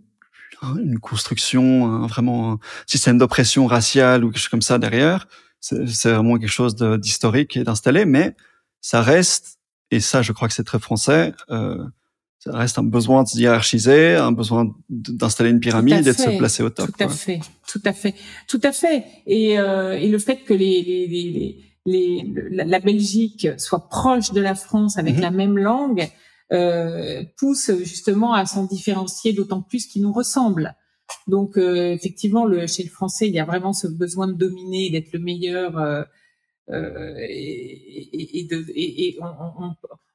construction, vraiment un système d'oppression raciale ou quelque chose comme ça derrière. C'est vraiment quelque chose d'historique et d'installé, mais ça reste, et ça je crois que c'est très français, ça reste un besoin de se hiérarchiser, un besoin d'installer une pyramide et de se placer au top. Tout à fait. Et le fait que la Belgique soit proche de la France avec la même langue pousse justement à s'en différencier d'autant plus qu'ils nous ressemblent. Donc effectivement, chez le français, il y a vraiment ce besoin de dominer, d'être le meilleur,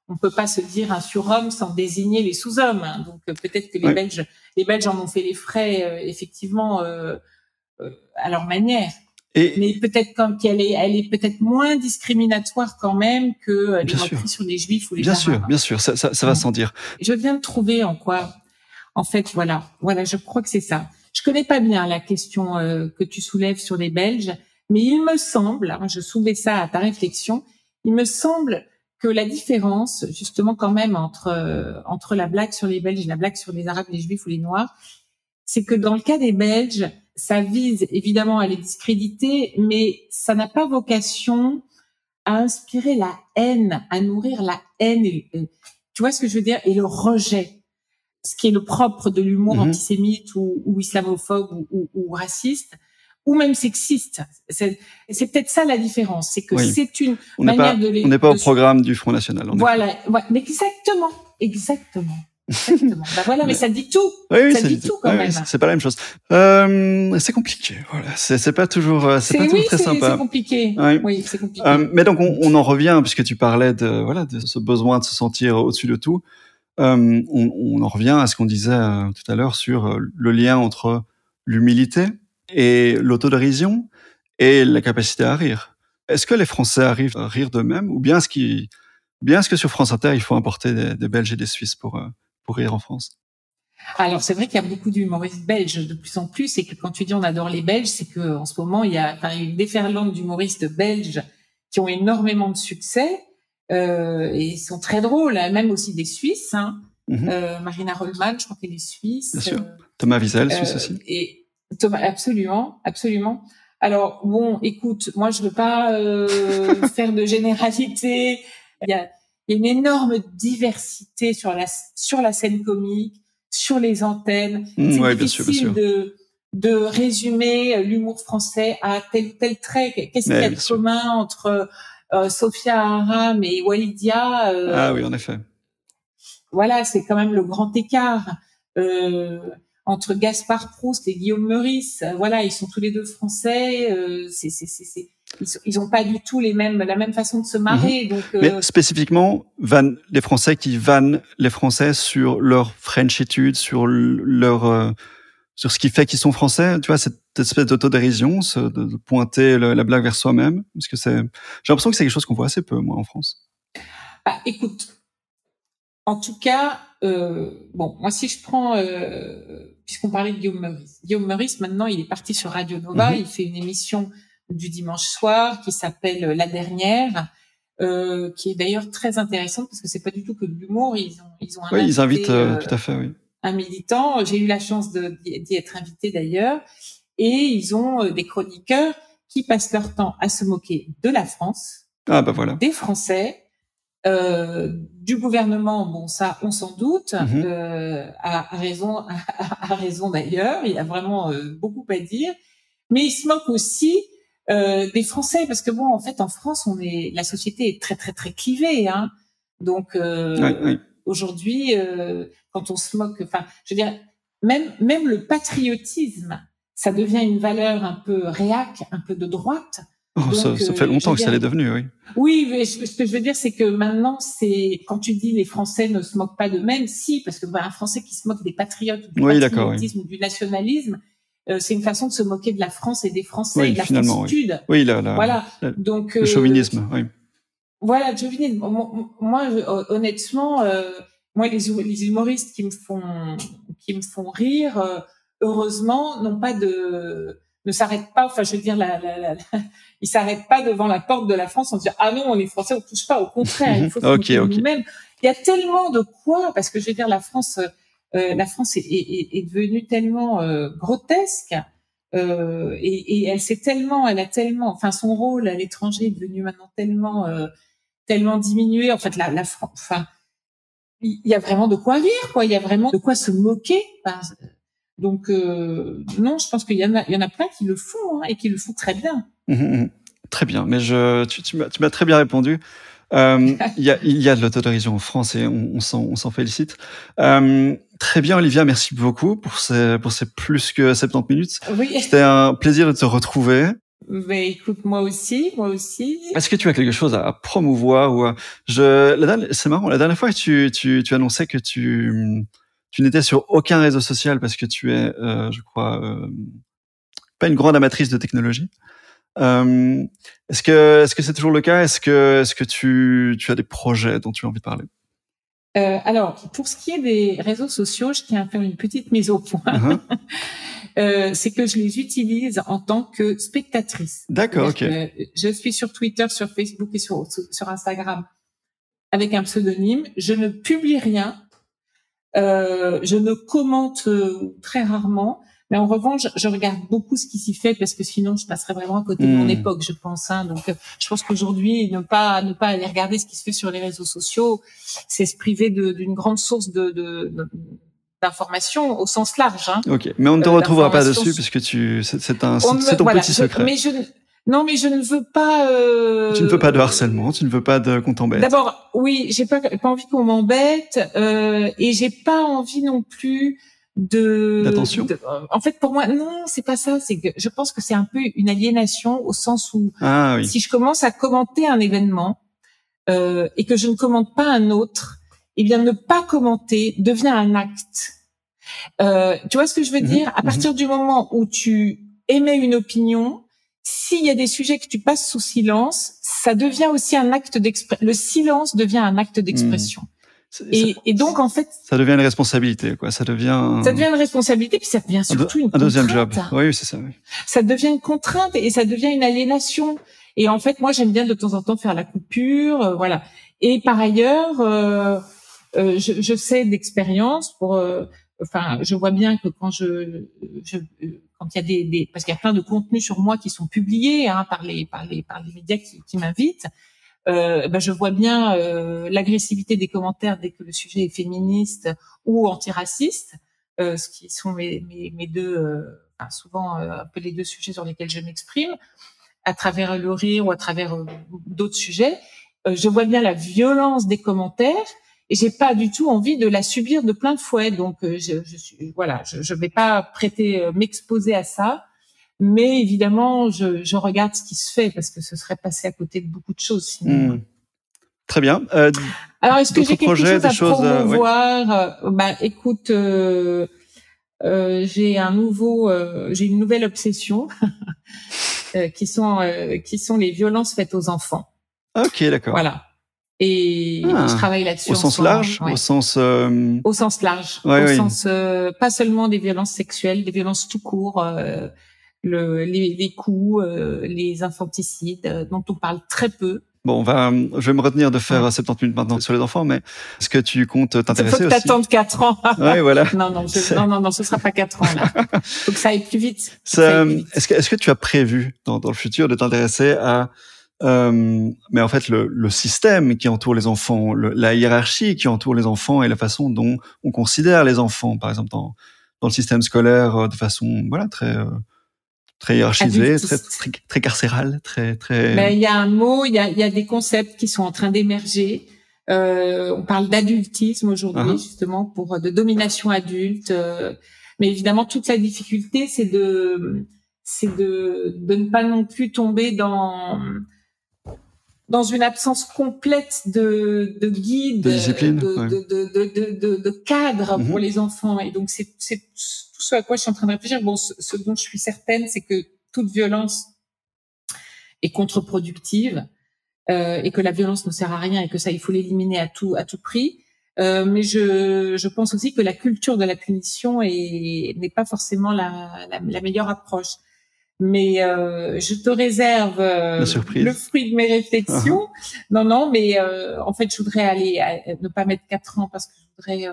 on peut pas se dire un surhomme sans désigner les sous-hommes. Hein. Donc peut-être que les Belges en ont fait les frais effectivement à leur manière. Mais peut-être elle est peut-être moins discriminatoire quand même que les moqueries sur les Juifs ou les Arabes. Bien sûr, ça va sans dire. Je viens de trouver en fait, voilà, je crois que c'est ça. Je connais pas bien la question que tu soulèves sur les Belges, mais il me semble, je soumets ça à ta réflexion, il me semble que la différence, justement, quand même, entre la blague sur les Belges et la blague sur les Arabes, les Juifs ou les Noirs, c'est que dans le cas des Belges, ça vise évidemment à les discréditer, mais ça n'a pas vocation à inspirer la haine, à nourrir la haine. Tu vois ce que je veux dire? Et le rejet. Ce qui est le propre de l'humour antisémite ou islamophobe ou raciste, ou même sexiste. C'est peut-être ça la différence. C'est que c'est une manière de les... On n'est pas au programme du Front National. Voilà. Mais exactement. Mais ça dit tout. Ça dit tout quand même. C'est pas la même chose. C'est compliqué. Voilà. C'est pas toujours très sympa. C'est compliqué. Oui, c'est compliqué. Mais donc on en revient, puisque tu parlais de ce besoin de se sentir au-dessus de tout. On en revient à ce qu'on disait tout à l'heure sur le lien entre l'humilité et l'autodérision et la capacité à rire. Est-ce que les Français arrivent à rire d'eux-mêmes, ou bien est-ce que sur France Inter il faut importer des Belges et des Suisses pour rire en France? Alors c'est vrai qu'il y a beaucoup d'humoristes belges de plus en plus, et que quand tu dis on adore les Belges, c'est que en ce moment il y a une déferlante d'humoristes belges qui ont énormément de succès. Et ils sont très drôles, hein, même aussi des Suisses. Marina Rollman, je crois qu'elle est suisse. Bien sûr. Thomas Wiesel, suisse aussi. Et Thomas, absolument. Alors bon, écoute, moi je veux pas faire de généralité. Il y a une énorme diversité sur la scène comique, sur les antennes. C'est difficile de résumer l'humour français à tel trait. Qu'est-ce qu'il y a de commun entre Sophia Aram et Walidia? Oui, en effet. Voilà, c'est quand même le grand écart entre Gaspard Proust et Guillaume Meurice. Voilà, ils sont tous les deux français. Ils ont pas du tout la même façon de se marrer. Donc, mais spécifiquement, les Français qui vannent les Français sur leur Frenchitude, sur sur ce qui fait qu'ils sont français, tu vois, cette espèce d'autodérision, de pointer la blague vers soi-même, parce que j'ai l'impression que c'est quelque chose qu'on voit assez peu, moi, en France. Écoute, en tout cas, moi, si je prends, puisqu'on parlait de Guillaume Meurice, maintenant, il est parti sur Radio Nova, il fait une émission du dimanche soir qui s'appelle La Dernière, qui est d'ailleurs très intéressante parce que c'est pas du tout que de l'humour, ils ont ils invitent tout à fait, oui. Un militant. J'ai eu la chance d'y être invitée d'ailleurs, et ils ont des chroniqueurs qui passent leur temps à se moquer de la France, voilà. des Français, du gouvernement. Bon, ça, on s'en doute, à raison d'ailleurs. Il y a vraiment beaucoup à dire, mais ils se moquent aussi des Français, parce que bon, en fait, en France, la société est très très très clivée, hein. Donc aujourd'hui, quand on se moque, je veux dire, même le patriotisme, ça devient une valeur un peu réac, un peu de droite. Oh, Donc, ça fait longtemps que ça l'est devenu, oui. Oui, mais ce que je veux dire, c'est que maintenant, quand tu dis les Français ne se moquent pas d'eux-mêmes, si, parce que un Français qui se moque des patriotes, du patriotisme, ou du nationalisme, c'est une façon de se moquer de la France et des Français, et de la francitude. Oui, voilà. Donc, le chauvinisme, oui. Voilà, le chauvinisme. Moi, honnêtement, moi, les humoristes qui me font rire, heureusement, ne s'arrêtent pas. Enfin, je veux dire, ils s'arrêtent pas devant la porte de la France en disant ah non, on est Français, on touche pas. Au contraire, il faut se moquer de nous-mêmes. Il y a tellement de quoi, parce que je veux dire, la France est devenue tellement grotesque. Et elle a tellement, enfin, son rôle à l'étranger est devenu maintenant tellement diminué. En fait, la France, enfin, il y a vraiment de quoi rire, quoi. Il y a vraiment de quoi se moquer. Enfin, donc, non, je pense qu'il y en a plein qui le font, et qui le font très bien. Très bien. Mais tu m'as très bien répondu. Il y a de l'autodérision en France et on s'en félicite. Très bien, Olivia, merci beaucoup pour ces plus que 70 minutes. Oui. C'était un plaisir de te retrouver. Mais écoute, moi aussi. Est-ce que tu as quelque chose à promouvoir ou c'est marrant, la dernière fois tu annonçais que tu n'étais sur aucun réseau social parce que tu es, je crois, pas une grande amatrice de technologie. Est-ce que c'est toujours le cas? Est-ce que tu as des projets dont tu as envie de parler? Alors, pour ce qui est des réseaux sociaux, je tiens à faire une petite mise au point. C'est que je les utilise en tant que spectatrice. D'accord, ok. Je suis sur Twitter, sur Facebook et sur Instagram avec un pseudonyme. Je ne publie rien. Je ne commente très rarement. Mais en revanche, je regarde beaucoup ce qui s'y fait parce que sinon, je passerais vraiment à côté de mon époque, je pense. Donc, je pense qu'aujourd'hui, ne pas aller regarder ce qui se fait sur les réseaux sociaux, c'est se priver d'une grande source d'information au sens large. Ok, mais on ne te retrouvera pas dessus puisque c'est ton petit secret. Mais je ne veux pas. Tu ne veux pas de harcèlement, tu ne veux pas qu'on t'embête. D'abord, oui, j'ai pas envie qu'on m'embête et j'ai pas envie non plus d'attention. En fait, pour moi, non, c'est pas ça. C'est que je pense que c'est un peu une aliénation au sens où si je commence à commenter un événement et que je ne commente pas un autre, eh bien, ne pas commenter devient un acte. Tu vois ce que je veux dire? À partir du moment où tu émets une opinion, s'il y a des sujets que tu passes sous silence, ça devient aussi un acte d'expression. Le silence devient un acte d'expression. Et donc, en fait, ça devient une responsabilité, quoi. Ça devient une responsabilité, puis ça devient surtout une deuxième job. Oui, c'est ça. Oui. Ça devient une contrainte et ça devient une aliénation. Et en fait, moi, j'aime bien de temps en temps faire la coupure, voilà. Et par ailleurs, je sais d'expérience enfin, je vois bien que quand quand il y a parce qu'il y a plein de contenus sur moi qui sont publiés par les médias qui m'invitent. Je vois bien l'agressivité des commentaires dès que le sujet est féministe ou antiraciste, ce qui sont mes deux, souvent un peu les deux sujets sur lesquels je m'exprime, à travers le rire ou à travers d'autres sujets. Je vois bien la violence des commentaires et j'ai pas du tout envie de la subir de plein fouet. Donc je vais pas m'exposer à ça. Mais évidemment, je regarde ce qui se fait parce que ce serait passer à côté de beaucoup de choses sinon. Très bien. Alors, est-ce que j'ai quelque chose à promouvoir? Écoute, j'ai une nouvelle obsession qui sont les violences faites aux enfants. Ok, d'accord. Voilà. Et je travaille là-dessus. Au sens large, ouais. Au sens large, sens pas seulement des violences sexuelles, des violences tout court. Les coups, les infanticides, dont on parle très peu. Bon, je vais me retenir de faire 70 minutes maintenant sur les enfants, mais est-ce que tu comptes t'intéresser aussi? Il faut t'attendre 4 ans. Ouais, voilà. Non, ce sera pas 4 ans, là. Faut que ça aille plus vite. Est-ce que tu as prévu, dans le futur, de t'intéresser à, mais en fait, le système qui entoure les enfants, la hiérarchie qui entoure les enfants et la façon dont on considère les enfants, par exemple, dans le système scolaire, de façon, voilà, très hiérarchisé, très carcéral, très. Mais il y a un mot, il y a des concepts qui sont en train d'émerger. On parle d'adultisme aujourd'hui, justement, de domination adulte. Mais évidemment, toute la difficulté, c'est c'est de ne pas non plus tomber dans une absence complète de guide, de discipline, de cadre pour les enfants. Et donc, c'est tout ce à quoi je suis en train de réfléchir. Bon, ce dont je suis certaine, c'est que toute violence est contre-productive, et que la violence ne sert à rien et que ça, il faut l'éliminer à tout prix. Mais je pense aussi que la culture de la punition n'est pas forcément la meilleure approche. Mais je te réserve le fruit de mes réflexions. Non, mais en fait, je voudrais ne pas mettre 4 ans parce que je voudrais.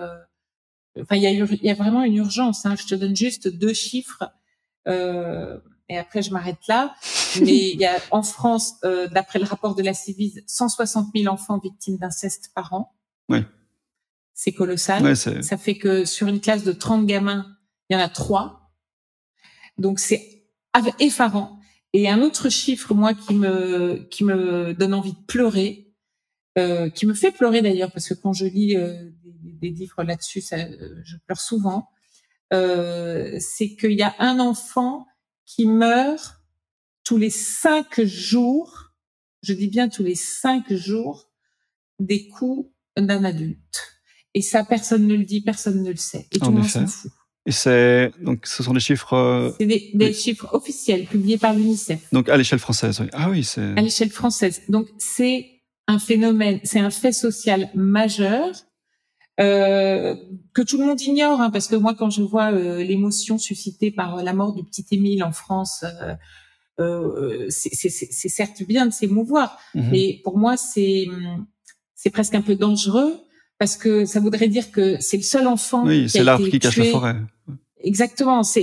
Enfin, il y a vraiment une urgence. Hein. Je te donne juste 2 chiffres et après je m'arrête là. Mais il y a en France, d'après le rapport de la Ciivise, 160 000 enfants victimes d'inceste par an. Oui. C'est colossal. Ouais, ça fait que sur une classe de 30 gamins, il y en a 3. Donc c'est effarant. Et un autre chiffre, moi, qui me donne envie de pleurer, qui me fait pleurer d'ailleurs, parce que quand je lis des livres là-dessus, je pleure souvent, c'est qu'il y a un enfant qui meurt tous les 5 jours, je dis bien tous les 5 jours, des coups d'un adulte. Et ça, personne ne le dit, personne ne le sait. Et tout le monde s'en fout. Et donc, ce sont des chiffres... C'est des chiffres officiels, publiés par l'UNICEF. Donc, à l'échelle française, oui. Ah oui, à l'échelle française. Donc, c'est un phénomène, c'est un fait social majeur, que tout le monde ignore, hein, parce que moi, quand je vois l'émotion suscitée par la mort du petit Émile en France, c'est certes bien de s'émouvoir, mais pour moi, c'est presque un peu dangereux, parce que ça voudrait dire que c'est le seul enfant oui, c'est l'arbre qui cache la forêt. Exactement. Ça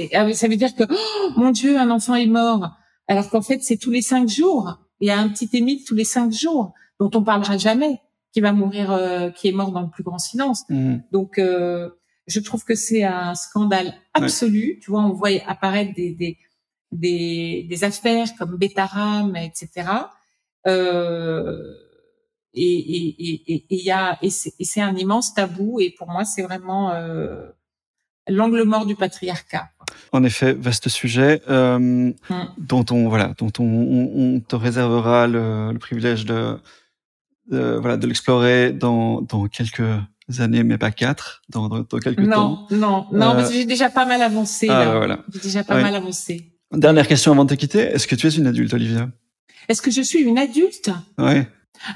veut dire que, oh, mon Dieu, un enfant est mort. Alors qu'en fait, c'est tous les 5 jours. Il y a un petit Émile tous les 5 jours, dont on parlera jamais, qui va mourir, qui est mort dans le plus grand silence. Donc, je trouve que c'est un scandale absolu. Tu vois, on voit apparaître des affaires comme Betaram, etc. Et c'est un immense tabou, et pour moi c'est vraiment l'angle mort du patriarcat. En effet, vaste sujet dont on te réservera le privilège de l'explorer dans quelques années, mais pas 4, dans quelques temps. Non, parce que j'ai déjà pas mal avancé. J'ai déjà pas mal avancé. Dernière question avant de te quitter. Est-ce que tu es une adulte, Olivia? Est-ce que je suis une adulte? Oui.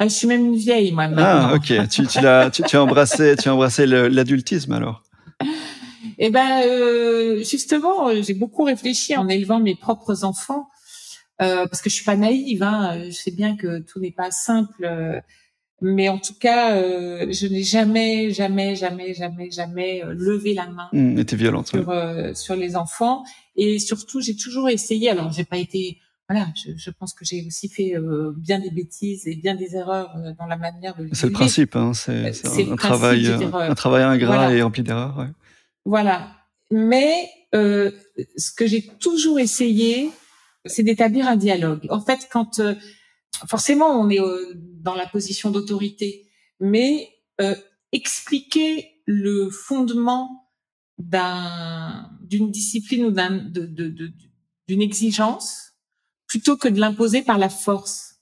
Je suis même une vieille, moi. Ah, ok. Tu as embrassé l'adultisme, alors. Eh ben, justement, j'ai beaucoup réfléchi en élevant mes propres enfants, parce que je suis pas naïve, hein. Je sais bien que tout n'est pas simple, mais en tout cas, je n'ai jamais levé la main. Et t'es violente. Sur les enfants, et surtout, j'ai toujours essayé. Alors, j'ai pas été. Voilà, je pense que j'ai aussi fait bien des bêtises et bien des erreurs dans la manière de les élever. C'est le principe, hein. C'est un travail ingrat et rempli d'erreurs. Ouais. Voilà. Mais ce que j'ai toujours essayé, c'est d'établir un dialogue. En fait, quand forcément on est dans la position d'autorité, mais expliquer le fondement d'une discipline ou d'une exigence, plutôt que de l'imposer par la force.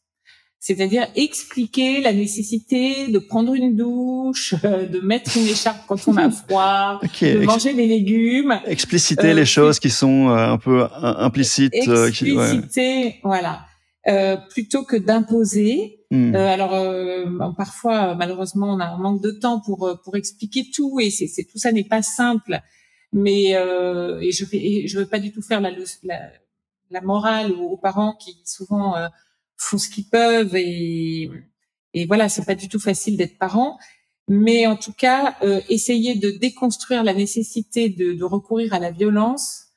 C'est-à-dire expliquer la nécessité de prendre une douche, de mettre une écharpe quand on a froid, de manger des légumes. Expliciter les choses qui sont un peu implicites. Expliciter, voilà. Plutôt que d'imposer. Alors parfois, malheureusement, on a un manque de temps pour expliquer tout, et tout ça n'est pas simple. Mais et je veux pas du tout faire la morale aux parents qui souvent font ce qu'ils peuvent, et voilà, c'est pas du tout facile d'être parent, mais en tout cas essayer de déconstruire la nécessité de recourir à la violence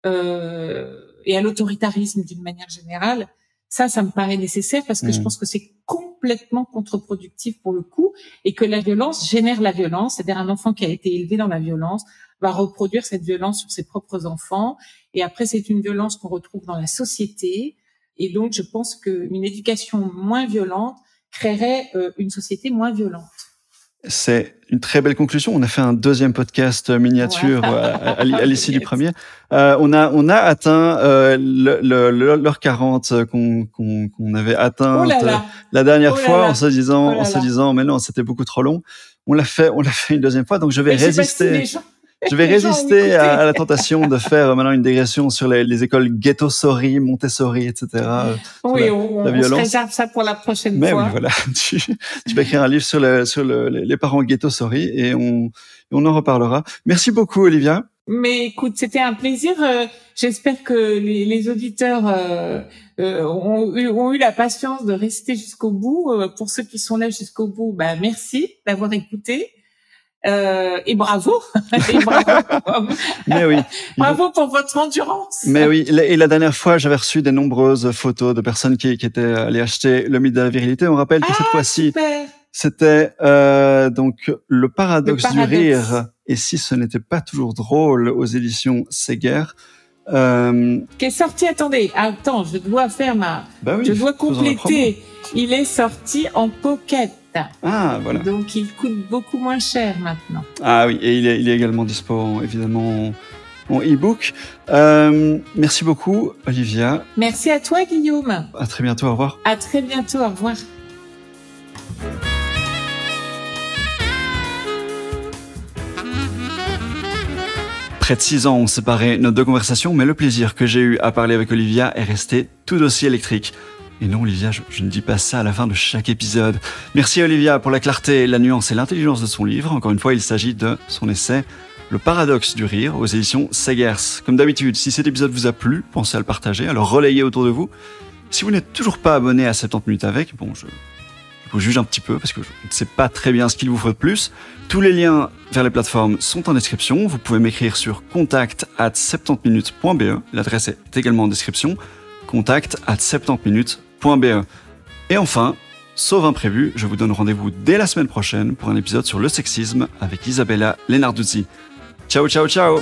et à l'autoritarisme d'une manière générale. Ça me paraît nécessaire, parce que je pense que c'est complètement contre-productif pour le coup, et que la violence génère la violence. C'est-à-dire un enfant qui a été élevé dans la violence va reproduire cette violence sur ses propres enfants, et après c'est une violence qu'on retrouve dans la société. Et donc je pense qu'une éducation moins violente créerait une société moins violente. C'est une très belle conclusion. On a fait un deuxième podcast miniature à l'issue du premier. On a atteint l'heure 40 qu'on avait atteint la dernière fois en se disant mais non, c'était beaucoup trop long. On l'a fait une deuxième fois, donc je vais résister. Je vais résister à la tentation de faire maintenant une dégression sur les écoles Ghetto-Sori, Montessori, etc. Oui, on se réserve ça pour la prochaine fois. Mais oui, voilà. Tu vas écrire un livre sur les parents Ghetto-Sori et on en reparlera. Merci beaucoup, Olivia. Mais écoute, c'était un plaisir. J'espère que les auditeurs ont eu la patience de rester jusqu'au bout. Pour ceux qui sont là jusqu'au bout, merci d'avoir écouté. Et bravo. Mais oui. Bravo pour votre endurance. Mais oui. Et la dernière fois, j'avais reçu des nombreuses photos de personnes qui étaient allées acheter Le Mythe de la Virilité. On rappelle que cette fois-ci, super. C'était donc le paradoxe du rire. Et si ce n'était pas toujours drôle aux éditions Séguer. Qui est sorti, attends, je dois faire je dois compléter. Il est sorti en pocket. Ah, voilà. Donc, il coûte beaucoup moins cher maintenant. Ah oui, et il est également dispo, évidemment, en e-book. Merci beaucoup, Olivia. Merci à toi, Guillaume. À très bientôt, au revoir. À très bientôt, au revoir. Près de 6 ans ont séparé nos deux conversations, mais le plaisir que j'ai eu à parler avec Olivia est resté tout aussi électrique. Et non, Olivia, je ne dis pas ça à la fin de chaque épisode. Merci à Olivia pour la clarté, la nuance et l'intelligence de son livre. Encore une fois, il s'agit de son essai « Le paradoxe du rire » aux éditions Segers. Comme d'habitude, si cet épisode vous a plu, pensez à le partager, à le relayer autour de vous. Si vous n'êtes toujours pas abonné à 70 minutes avec, je vous juge un petit peu parce que je ne sais pas très bien ce qu'il vous faut de plus. Tous les liens vers les plateformes sont en description. Vous pouvez m'écrire sur contact@70minutes.be. L'adresse est également en description. contact@70minutes.be. Et enfin, sauf imprévu, je vous donne rendez-vous dès la semaine prochaine pour un épisode sur le sexisme avec Isabella Lenarduzzi. Ciao, ciao, ciao!